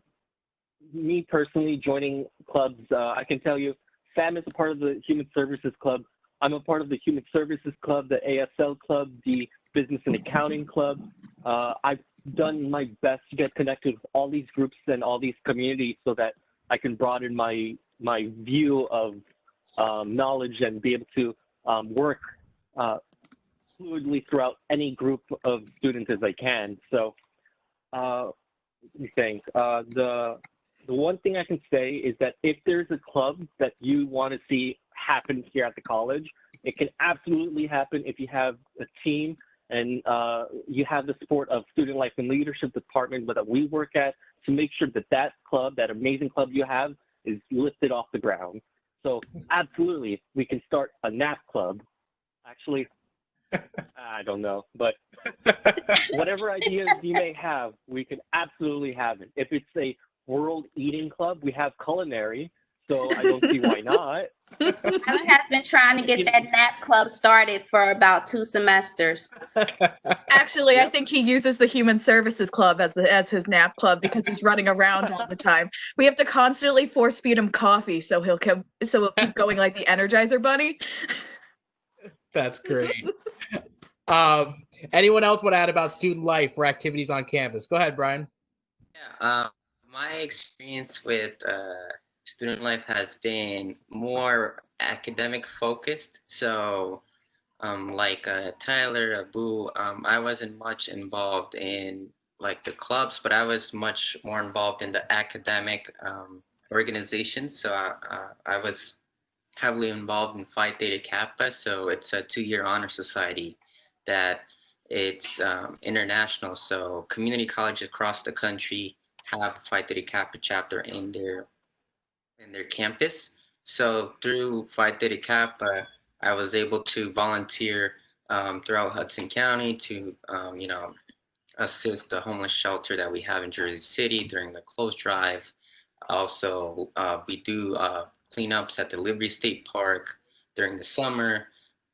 me personally joining clubs, I can tell you, Sam is a part of the Human Services Club. I'm a part of the Human Services Club, the ASL Club, the Business and Accounting Club. I've done my best to get connected with all these groups and all these communities so that I can broaden my view of knowledge and be able to work fluidly throughout any group of students as I can. So let me think. the one thing I can say is that if there's a club that you want to see happen here at the college, it can absolutely happen if you have a team and you have the support of Student Life and Leadership Department that we work at to make sure that that club, that amazing club you have, is lifted off the ground. So absolutely, we can start a nap club. Actually, I don't know, but whatever ideas you may have, we can absolutely have it. If it's a world eating club, we have culinary, so I don't see why not.
Tyler has been trying to get that nap club started for about 2 semesters.
Actually, I think he uses the Human Services Club as his nap club because he's running around all the time. We have to constantly force feed him coffee so he'll keep going like the Energizer Bunny.
That's great. Anyone else want to add about student life or activities on campus? Go ahead, Brian.
Yeah, my experience with student life has been more academic focused. So like Tyler, Abu, I wasn't much involved in like the clubs, but I was much more involved in the academic organizations. So I was heavily involved in Phi Theta Kappa. So it's a 2-year honor society that it's international. So community colleges across the country have Phi Theta Kappa chapter in their campus. So through Phi Theta Kappa, I was able to volunteer throughout Hudson County to, assist the homeless shelter that we have in Jersey City during the clothes drive. Also, we do cleanups at the Liberty State Park during the summer.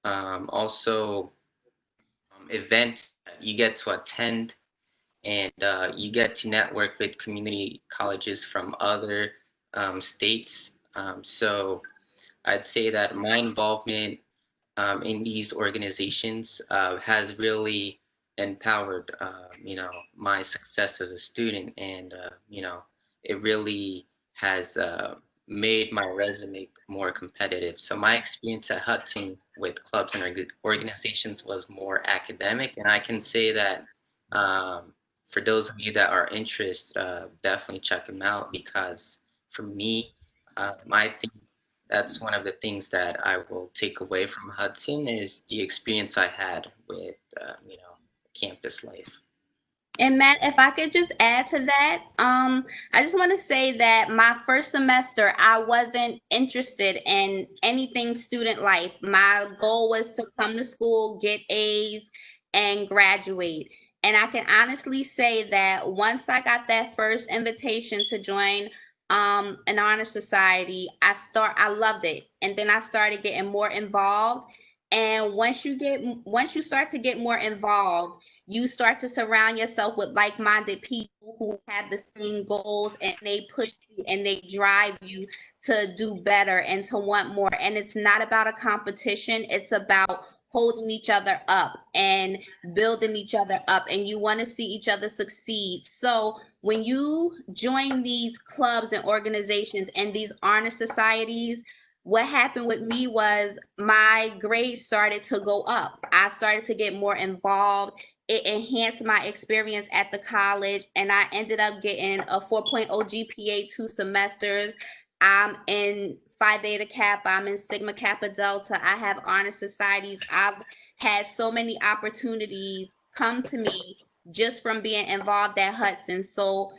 Also, events that you get to attend, and you get to network with community colleges from other states. So I'd say that my involvement in these organizations has really empowered, my success as a student, and it really has made my resume more competitive. So my experience at Hudson with clubs and organizations was more academic, and I can say that for those of you that are interested, definitely check them out, because for me, I think that's one of the things that I will take away from Hudson is the experience I had with, campus life.
And Matt, if I could just add to that, I just want to say that my first semester, I wasn't interested in anything student life. My goal was to come to school, get A's, and graduate. And I can honestly say that once I got that first invitation to join an honor society, I loved it. And then I started getting more involved. And once you start to get more involved, you start to surround yourself with like-minded people who have the same goals, and they push you and they drive you to do better and to want more. And it's not about a competition. It's about holding each other up and building each other up, and you want to see each other succeed. So when you join these clubs and organizations and these honor societies, what happened with me was my grades started to go up. I started to get more involved. It enhanced my experience at the college, and I ended up getting a 4.0 GPA 2 semesters. I'm in Phi Theta Kappa, I'm in Sigma Kappa Delta. I have honor societies. I've had so many opportunities come to me just from being involved at Hudson. So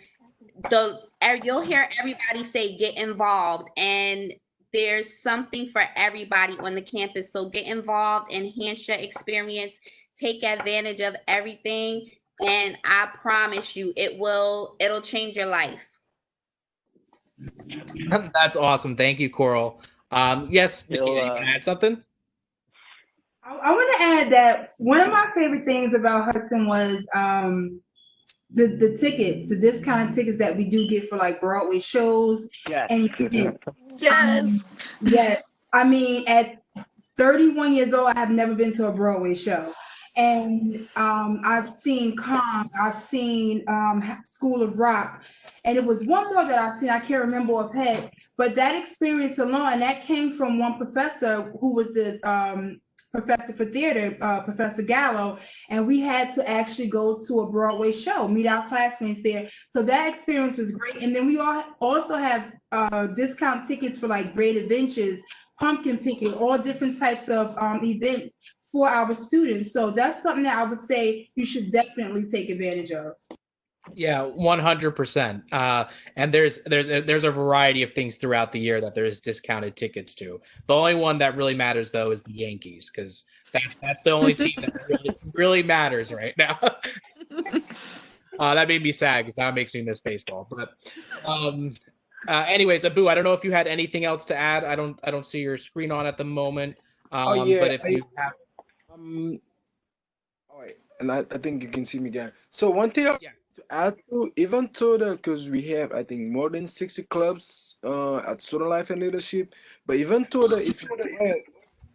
you'll hear everybody say get involved, and there's something for everybody on the campus. So get involved, enhance your experience, take advantage of everything, and I promise you it'll change your life.
That's awesome. Thank you, Coral. Yes, Nikita, you want to add something?
I want to add that one of my favorite things about Hudson was the tickets, the discounted tickets that we do get for like Broadway shows.
Yes.
And
Yes.
yes. I mean, at 31 years old, I have never been to a Broadway show. And I've seen Comp, I've seen School of Rock, and it was one more that I've seen, I can't remember a pet, But that experience alone, and that came from one professor who was the professor for theater, Professor Gallo, and we had to actually go to a Broadway show, meet our classmates there. So that experience was great. And then we also have discount tickets for like Great Adventures, pumpkin picking, all different types of events for our students. So that's something that I would say you should definitely take advantage of.
Yeah, 100%. And there's a variety of things throughout the year that there's discounted tickets to. The only one that really matters though is the Yankees, because that's the only team that really matters right now. That made me sad because that makes me miss baseball. But anyways, Abu, I don't know if you had anything else to add. I don't see your screen on at the moment.
Oh yeah,
but if you have,
all right, and I think you can see me again. So one thing
yeah.
to add to, even to the, because we have I think more than 60 clubs at Student Life and Leadership, but even to the, if you can,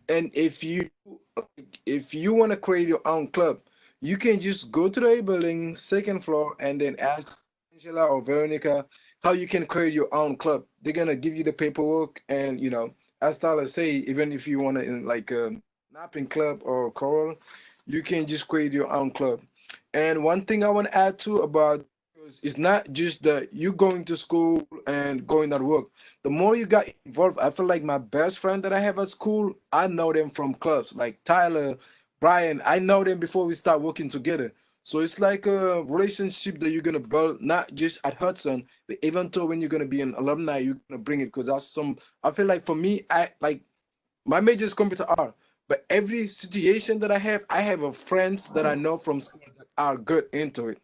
and if you want to create your own club, you can just go to the building, second floor, and then ask Angela or Veronica how you can create your own club. They're gonna give you the paperwork, and you know, as Tyler say, even if you want to in like a napping club or choral, you can just create your own club. And one thing I want to add to about, because it's not just that you going to school and going at work. The more you got involved, I feel like my best friend that I have at school, I know them from clubs like Tyler, Brian. I know them before we start working together. So it's like a relationship that you're gonna build, not just at Hudson, but even though when you're gonna be an alumni, you're gonna bring it. Because that's some. I feel like for me, I like my major is computer art, but every situation that I have a friends that I know from school that are good into it.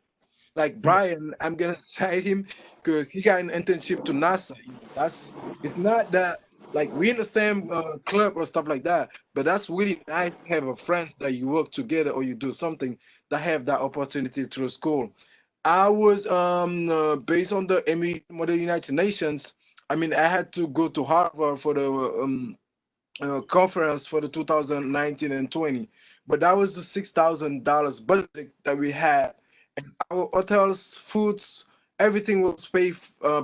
Like Brian, I'm gonna cite him because he got an internship to NASA. That's, it's not that like we in the same club or stuff like that, but that's really nice to have a friends that you work together or you do something that have that opportunity through school. I was based on the ME Model United Nations. I mean, I had to go to Harvard for the conference for the 2019 and 20, but that was the $6,000 budget that we had, and our hotels, foods, everything was paid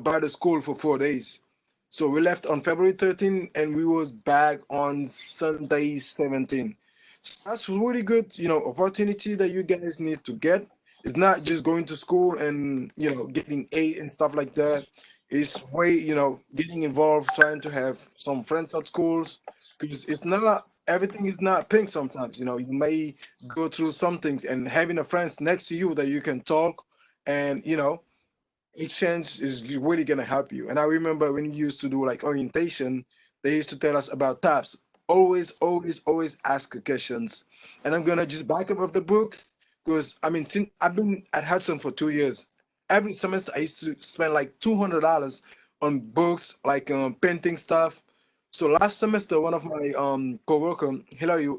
by the school for 4 days. So we left on February 13 and we was back on Sunday 17. So that's really good, you know, opportunity that you guys need to get. It's not just going to school and, you know, getting A and stuff like that. It's way, you know, getting involved, trying to have some friends at schools, because it's not, everything is not pink sometimes. You know, you may go through some things, and having a friends next to you that you can talk and, you know, exchange is really gonna help you. And I remember when we used to do like orientation, they used to tell us about TAPS. Always, always, always ask questions. And I'm gonna just back up of the book, because I mean, since I've been at Hudson for 2 years, every semester I used to spend like $200 on books, like painting stuff. So last semester, one of my coworker, Hilary,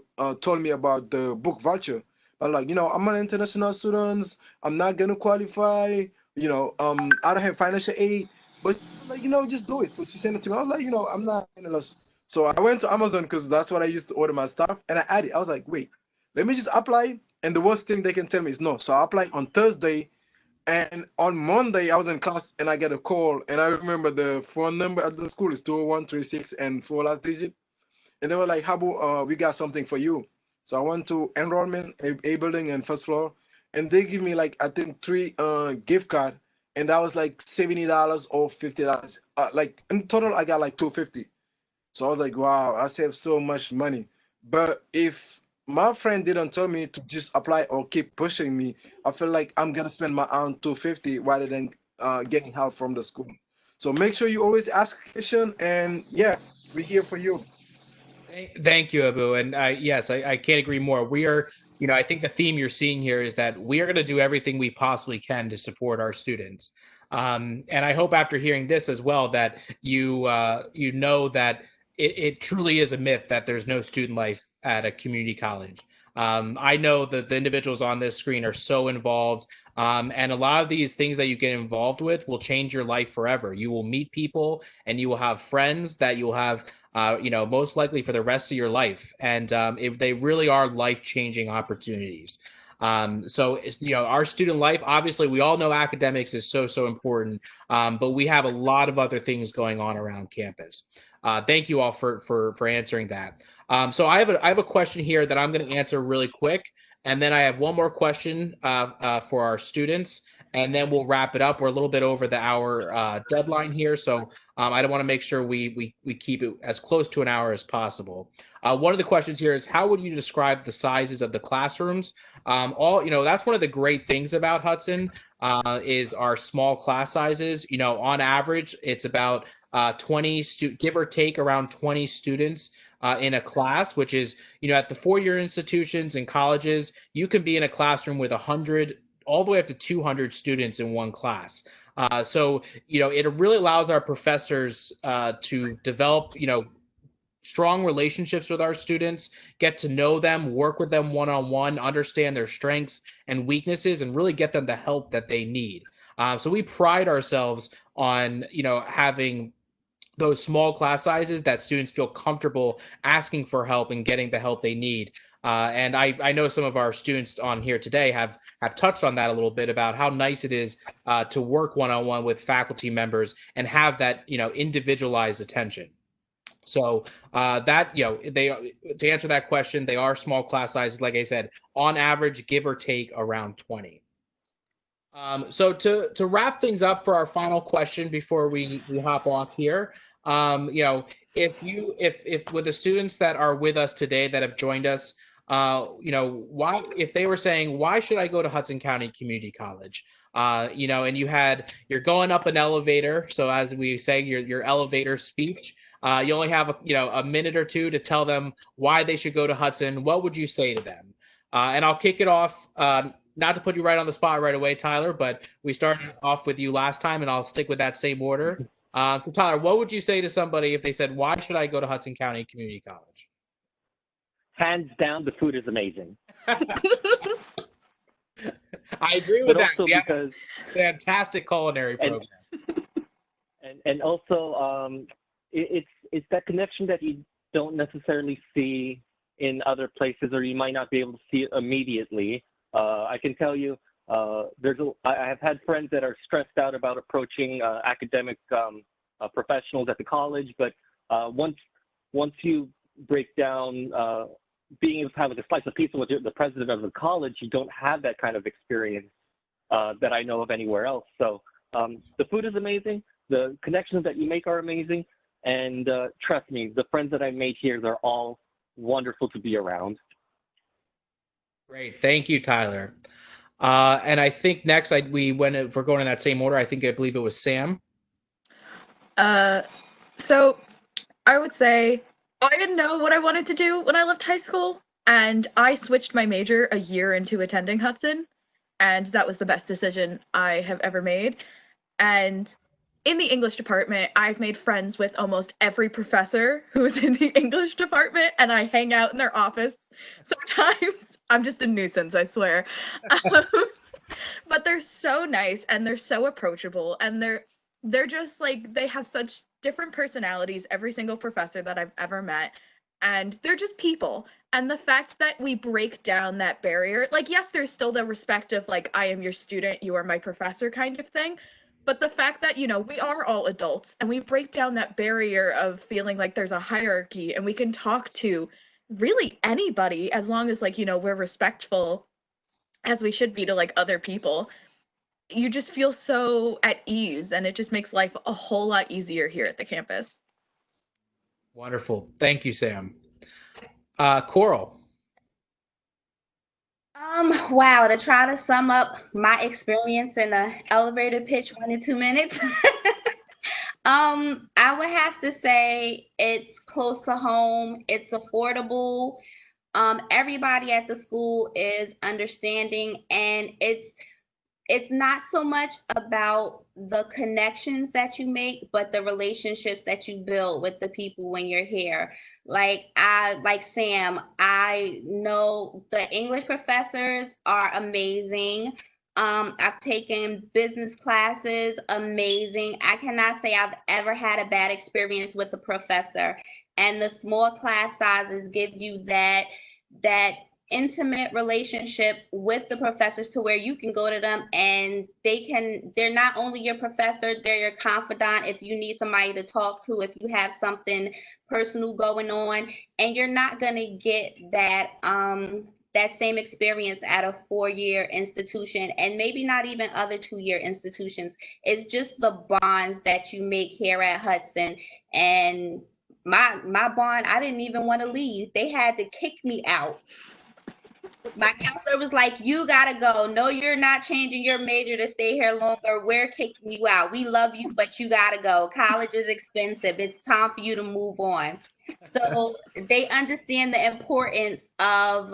told me about the book voucher. I'm like, you know, I'm an international student. I'm not gonna qualify. You know, I don't have financial aid, but like, you know, just do it. So she sent it to me. I was like, you know, I'm not gonna. So I went to Amazon because that's what I used to order my stuff, and I added. I was like, wait, let me just apply. And the worst thing they can tell me is no. So I applied on Thursday, and on Monday I was in class and I get a call, and I remember the phone number at the school is 20136 and 4 last digit, and they were like, how about we got something for you. So I went to enrollment, A building and first floor, and they give me like I think 3 gift card, and that was like $70 or $50. Like in total I got like 250. So I was like, wow, I saved so much money. But if my friend didn't tell me to just apply or keep pushing me, I feel like I'm gonna spend my own 250 rather than getting help from the school. So make sure you always ask a question, and yeah, we're here for you.
Thank you, Abu. And yes, I can't agree more. We are, you know, I think the theme you're seeing here is that we are going to do everything we possibly can to support our students. And I hope after hearing this as well that you know that it truly is a myth that there's no student life at a community college. I know that the individuals on this screen are so involved. And a lot of these things that you get involved with will change your life forever. You will meet people and you will have friends that you'll have, you know, most likely for the rest of your life. And if they really are life-changing opportunities. So, our student life, obviously, we all know academics is so important, but we have a lot of other things going on around campus. Thank you all for answering that. So I have a question here that I'm going to answer really quick, and then I have one more question for our students, and then we'll wrap it up. We're a little bit over the hour deadline here, so I don't want to make sure we keep it as close to an hour as possible. One of the questions here is, how would you describe the sizes of the classrooms? That's one of the great things about Hudson is our small class sizes. On average, it's about 20 give or take around 20 students in a class, which is, at the four-year institutions and colleges, you can be in a classroom with 100 all the way up to 200 students in one class. So it really allows our professors to develop, strong relationships with our students, get to know them, work with them one-on-one, understand their strengths and weaknesses, and really get them the help that they need. So we pride ourselves on, having those small class sizes that students feel comfortable asking for help and getting the help they need. And I know some of our students on here today have touched on that a little bit about how nice it is to work one-on-one with faculty members and have that, individualized attention. So to answer that question, they are small class sizes, like I said, on average, give or take around 20. So to wrap things up for our final question before we hop off here, if with the students that are with us today that have joined us, if they were saying, why should I go to Hudson County Community College? And you're going up an elevator. So as we say, your elevator speech, you only have a minute or two to tell them why they should go to Hudson. What would you say to them? And I'll kick it off, not to put you right on the spot right away, Tyler, but we started off with you last time, and I'll stick with that same order. So Tyler, what would you say to somebody if they said, why should I go to Hudson County Community College?
Hands down, the food is amazing.
I agree with that.
Also because
fantastic culinary program.
And also, it's that connection that you don't necessarily see in other places, or you might not be able to see it immediately. I can tell you, I have had friends that are stressed out about approaching academic professionals at the college, but once you break down being able to have like a slice of pizza with the president of the college, you don't have that kind of experience that I know of anywhere else. So the food is amazing. The connections that you make are amazing. And trust me, the friends that I made here, they're all wonderful to be around.
Great. Thank you, Tyler. And I think next, if we're going in that same order, I believe it was Sam.
So I would say I didn't know what I wanted to do when I left high school, and I switched my major a year into attending Hudson, and that was the best decision I have ever made. And in the English department, I've made friends with almost every professor who's in the English department, and I hang out in their office sometimes. I'm just a nuisance, I swear. But they're so nice, and they're so approachable, and they're just like, they have such different personalities, every single professor that I've ever met, and they're just people. And the fact that we break down that barrier, like, yes, there's still the respect of like, I am your student, you are my professor kind of thing, but the fact that, we are all adults, and we break down that barrier of feeling like there's a hierarchy, and we can talk to really anybody as long as we're respectful, as we should be to like other people. You just feel so at ease, and it just makes life a whole lot easier here at the campus.
Wonderful. Thank you, Sam. KORAL.
Wow, to try to sum up my experience in an elevator pitch 1 to 2 minutes. I would have to say it's close to home, it's affordable. Everybody at the school is understanding, and it's not so much about the connections that you make, but the relationships that you build with the people when you're here. Like Sam, I know the English professors are amazing. I've taken business classes, amazing. I cannot say I've ever had a bad experience with a professor. And the small class sizes give you that intimate relationship with the professors to where you can go to them and they're not only your professor, they're your confidant if you need somebody to talk to, if you have something personal going on, and you're not going to get that that same experience at a 4-year institution, and maybe not even other 2-year institutions. It's just the bonds that you make here at Hudson. And my bond, I didn't even want to leave. They had to kick me out. My counselor was like, you gotta go. No, you're not changing your major to stay here longer. We're kicking you out. We love you, but you gotta go. College is expensive. It's time for you to move on. So they understand the importance of,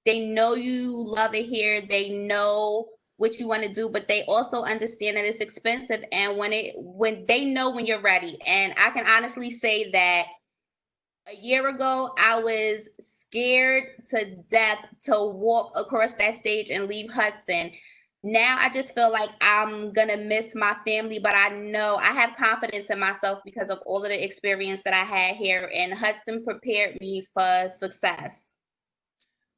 they know you love it here. They know what you want to do, but they also understand that it's expensive. And when they know when you're ready. And I can honestly say that a year ago, I was scared to death to walk across that stage and leave Hudson. Now I just feel like I'm gonna miss my family, but I know I have confidence in myself because of all of the experience that I had here, and Hudson prepared me for success.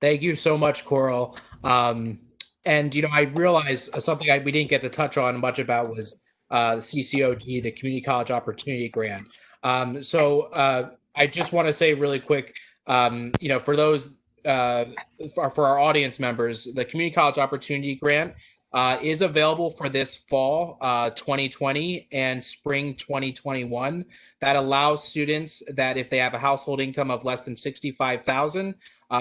Thank you so much, Coral. And I realized something we didn't get to touch on much about was the CCOG, the Community College Opportunity Grant. I just want to say really quick, for those, for our audience members, the Community College Opportunity Grant is available for this fall 2020 and spring 2021. That allows students that if they have a household income of less than $65,000,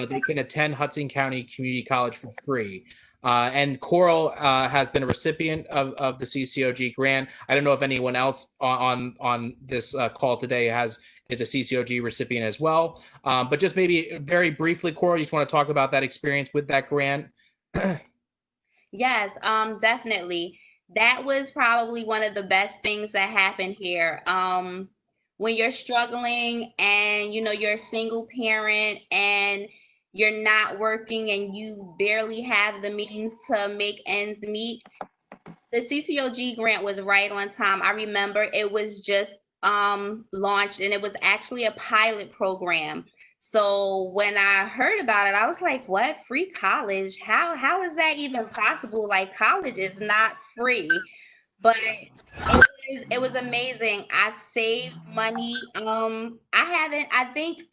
they can attend Hudson County Community College for free. And Coral has been a recipient of the CCOG grant. I don't know if anyone else on this call today is a CCOG recipient as well. But just maybe very briefly, Coral, you just want to talk about that experience with that grant?
Yes, definitely. That was probably one of the best things that happened here. When you're struggling and you're a single parent and you're not working and you barely have the means to make ends meet, the CCOG grant was right on time. I remember it was just launched, and it was actually a pilot program. So when I heard about it, I was like, what? Free college? How is that even possible? Like, college is not free. But it was amazing. I saved money. I think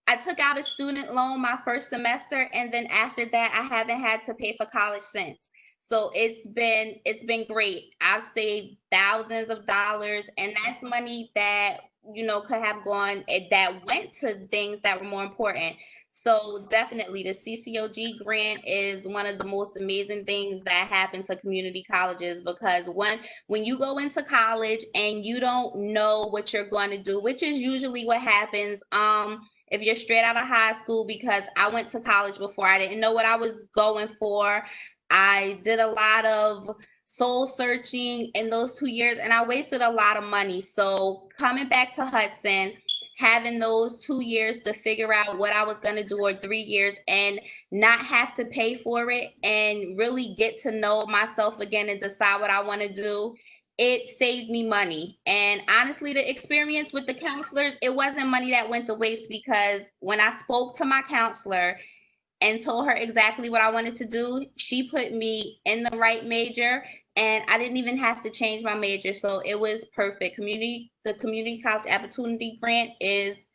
I took out a student loan my first semester, and then after that I haven't had to pay for college since. So it's been great. I've saved thousands of dollars, and that's money that could have gone, that went to things that were more important. So definitely the CCOG grant is one of the most amazing things that happen to community colleges, because when you go into college and you don't know what you're going to do, which is usually what happens if you're straight out of high school, because I went to college before. I didn't know what I was going for. I did a lot of soul searching in those 2 years, and I wasted a lot of money. So coming back to Hudson, having those 2 years to figure out what I was going to do, or 3 years, and not have to pay for it and really get to know myself again and decide what I want to do, it saved me money. And honestly, the experience with the counselors, it wasn't money that went to waste, because when I spoke to my counselor and told her exactly what I wanted to do, she put me in the right major, and I didn't even have to change my major. So it was perfect. The Community College Opportunity Grant is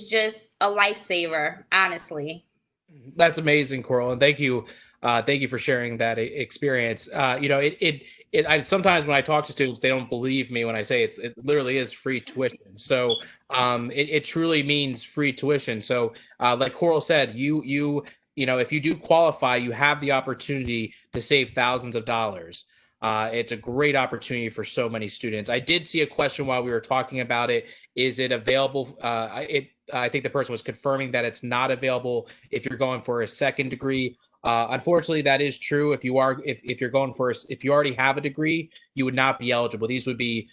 just a lifesaver, honestly.
That's amazing, Coral, and thank you for sharing that experience. Sometimes when I talk to students, they don't believe me when I say it literally is free tuition. So it truly means free tuition. So like Coral said, if you do qualify, you have the opportunity to save thousands of dollars. It's a great opportunity for so many students. I did see a question while we were talking about it. Is it available? I think the person was confirming that it's not available if you're going for a second degree. Unfortunately, that is true. If you already have a degree, you would not be eligible. These would be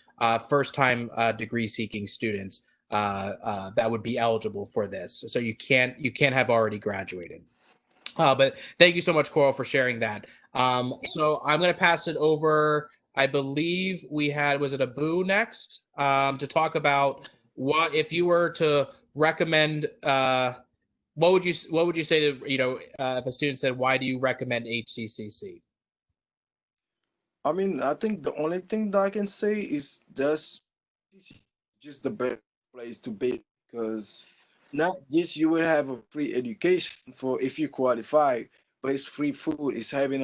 first-time degree-seeking students that would be eligible for this. So you can't have already graduated. But thank you so much, Coral, for sharing that. So I'm going to pass it over. I believe was it Abu next, to talk about what if you were to recommend what would you say to, if a student said, why do you recommend HCCC?
I mean, I think the only thing that I can say is just the best place to be, because not just you will have a free education for if you qualify, but it's free food. It's having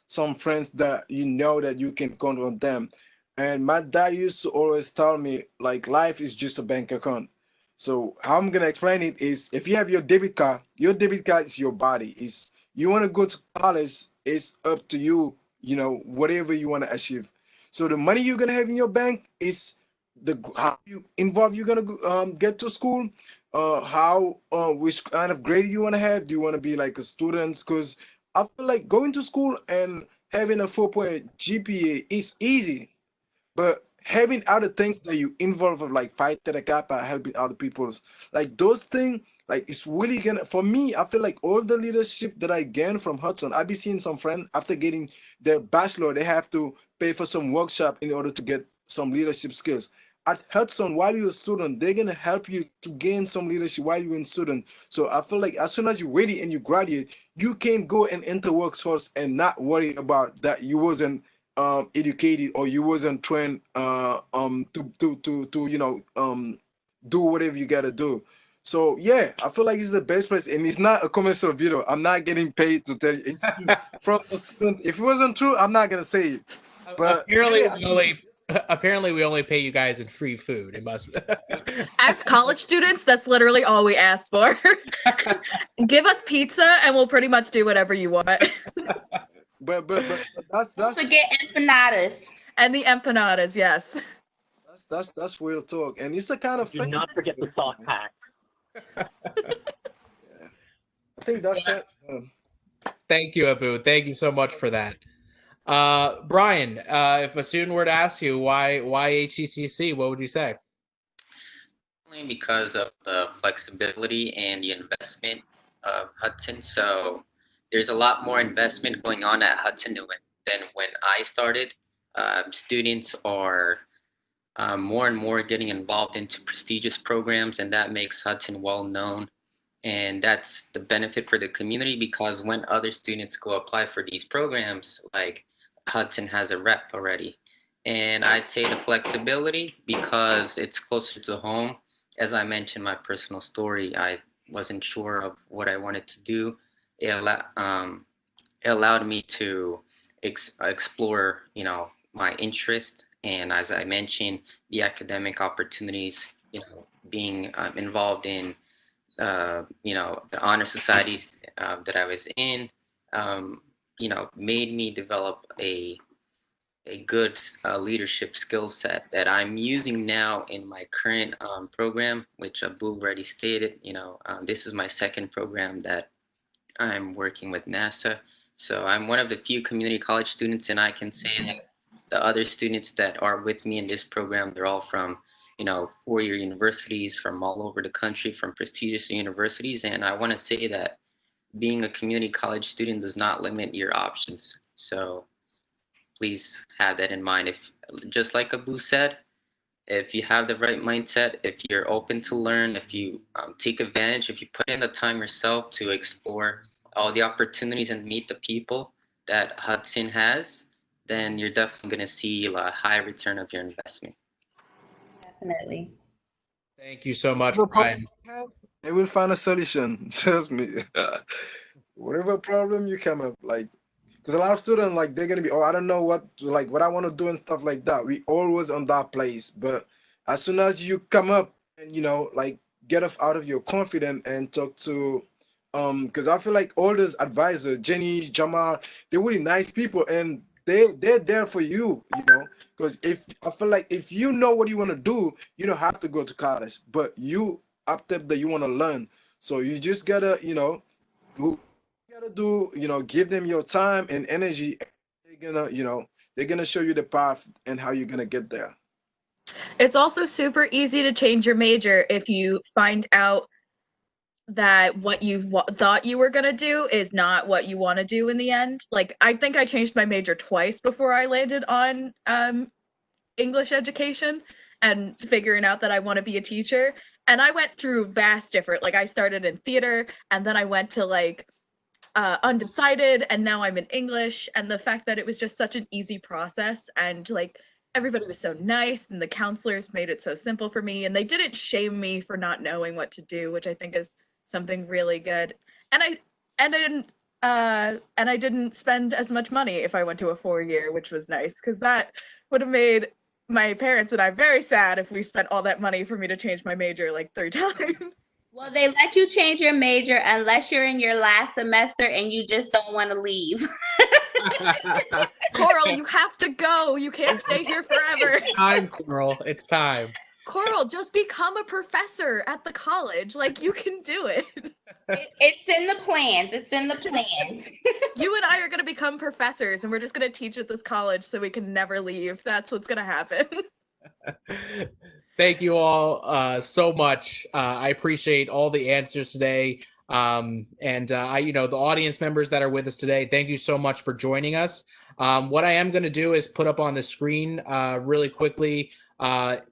some friends that that you can count on them. And my dad used to always tell me like life is just a bank account. So how I'm gonna explain it is if you have your debit card is your body. Is you want to go to college, it's up to you, whatever you want to achieve. So the money you're gonna have in your bank is the how you involve you're gonna get to school, how which kind of grade you want to have. Do you want to be like a student? Because I feel like going to school and having a 4.0 GPA is easy, but having other things that you involve of like Phi Theta Kappa, helping other people's like those things, like it's really gonna for me. I feel like all the leadership that I gained from Hudson, I be seeing some friend after getting their bachelor, they have to pay for some workshop in order to get some leadership skills. At Hudson, while you're a student, they're gonna help you to gain some leadership while you're in student. So I feel like as soon as you're ready and you graduate, you can go and enter workforce and not worry about that you wasn't educated or you wasn't trained to do whatever you gotta do. So yeah, I feel like it's the best place, and it's not a commercial video. I'm not getting paid to tell you. It's from the students. If it wasn't true, I'm not gonna say it. But
Apparently we only pay you guys in free food. It must.
As college students, that's literally all we ask for. Give us pizza and we'll pretty much do whatever you want.
but that's
Don't forget empanadas.
And the empanadas, yes.
that's real talk, and it's a kind of
Do not forget the soft pack.
Yeah. I think that's it.
Thank you, Abu. Thank you so much for that. Brian, if a student were to ask you why HCCC, what would you say?
Only because of the flexibility and the investment of Hudson. So there's a lot more investment going on at Hudson than when I started. Students are more and more getting involved into prestigious programs, and that makes Hudson well known. And that's the benefit for the community, because when other students go apply for these programs, like Hudson has a rep already. And I'd say the flexibility, because it's closer to home. As I mentioned, my personal story, I wasn't sure of what I wanted to do. It allowed me to explore, my interest. And as I mentioned, the academic opportunities, being involved in, the honor societies that I was in, made me develop a good leadership skill set that I'm using now in my current program, which Abu already stated. This is my second program that I'm working with NASA. So I'm one of the few community college students, and I can say that the other students that are with me in this program, they're all from, four-year universities from all over the country, from prestigious universities. And I want to say that being a community college student does not limit your options. So please have that in mind. If, just like Abu said, if you have the right mindset, if you're open to learn, if you take advantage, if you put in the time yourself to explore all the opportunities and meet the people that Hudson has, then you're definitely going to see a high return of your investment.
Definitely.
Thank you so much, Brian.
They will find a solution. Trust me. Whatever problem you come up, like, because a lot of students, like, they're gonna be, oh, I don't know what I want to do and stuff like that. We always on that place, but as soon as you come up and like get out of your confidence and talk to, because I feel like all those advisors, Jenny, Jamal, they're really nice people, and they're there for you, because I feel like if you know what you want to do, you don't have to go to college, but you after that you want to learn, so you just gotta give them your time and energy. They're gonna show you the path and how you're gonna get there.
It's also super easy to change your major if you find out that what you thought you were going to do is not what you want to do in the end. Like, I think I changed my major twice before I landed on English education and figuring out that I want to be a teacher. And I went through vast different, like I started in theater and then I went to like undecided and now I'm in English. And the fact that it was just such an easy process and like everybody was so nice and the counselors made it so simple for me and they didn't shame me for not knowing what to do, which I think is something really good. And I didn't spend as much money if I went to a 4-year, which was nice because that would have made my parents and I very sad if we spent all that money for me to change my major like 3 times.
Well, they let you change your major unless you're in your last semester and you just don't want to leave.
Coral, you have to go. You can't stay here forever.
It's time, Coral. It's time.
Coral, just become a professor at the college. Like, you can do it.
It's in the plans. It's in the plans.
You and I are going to become professors, and we're just going to teach at this college so we can never leave. That's what's going to happen.
Thank you all so much. I appreciate all the answers today. The audience members that are with us today, thank you so much for joining us. What I am going to do is put up on the screen really quickly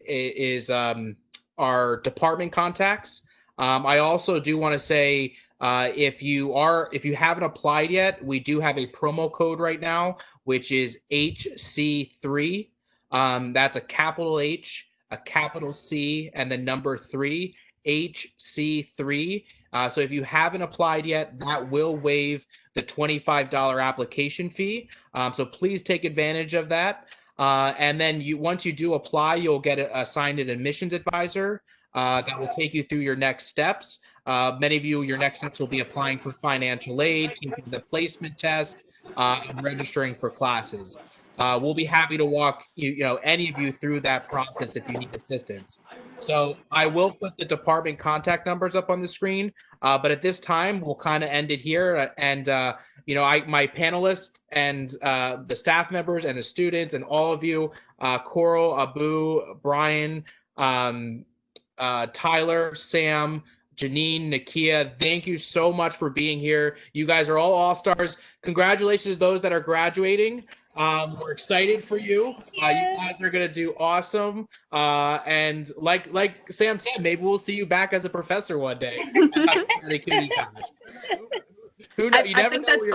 is our department contacts. I also do want to say if you haven't applied yet, we do have a promo code right now, which is HC3. That's a capital H, a capital C, and the number 3, HC3. So if you haven't applied yet, that will waive the $25 application fee. So please take advantage of that. And then once you do apply, you'll get assigned an admissions advisor that will take you through your next steps. Many of you, your next steps will be applying for financial aid, taking the placement test, and registering for classes. We'll be happy to walk any of you through that process if you need assistance. So I will put the department contact numbers up on the screen, but at this time we'll kind of end it here. And my panelists and the staff members and the students and all of you, Coral, Abu, Brian, Tyler, Sam, Janine, NAKIYA, thank you so much for being here. You guys are all-stars. Congratulations to those that are graduating. We're excited for you. You guys are gonna do awesome. And like Sam said, maybe we'll see you back as a professor one day.
I think that's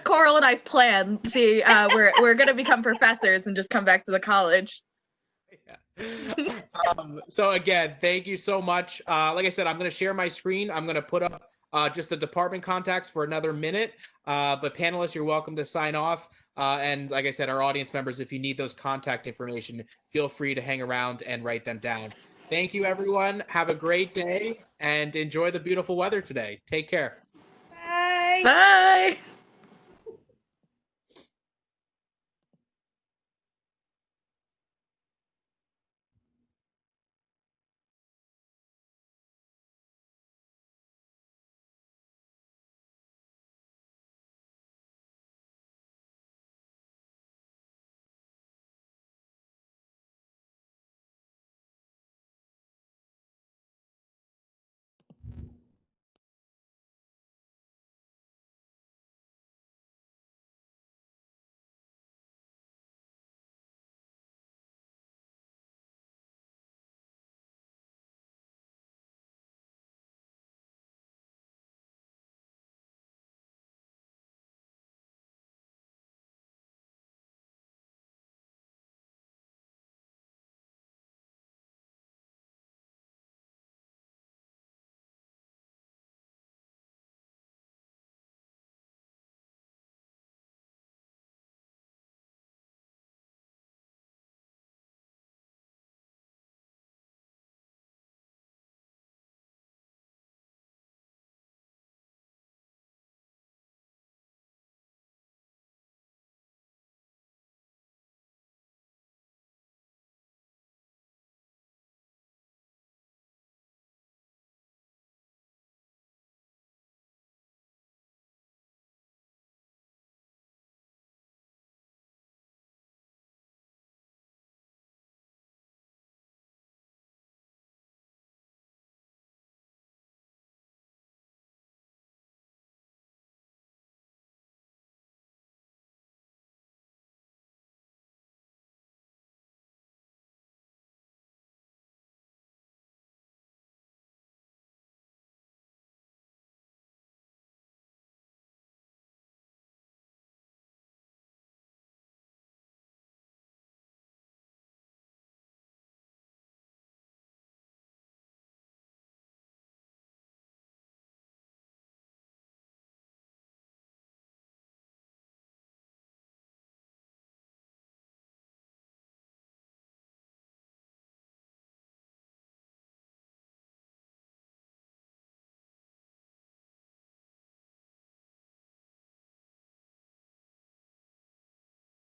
Coral and I's plan. See, we're gonna become professors and just come back to the college.
Yeah. So again, thank you so much. Like I said, I'm going to share my screen. I'm going to put up just the department contacts for another minute. But panelists, you're welcome to sign off. And like I said, our audience members, if you need those contact information, feel free to hang around and write them down. Thank you, everyone. Have a great day and enjoy the beautiful weather today. Take care.
Bye.
Bye.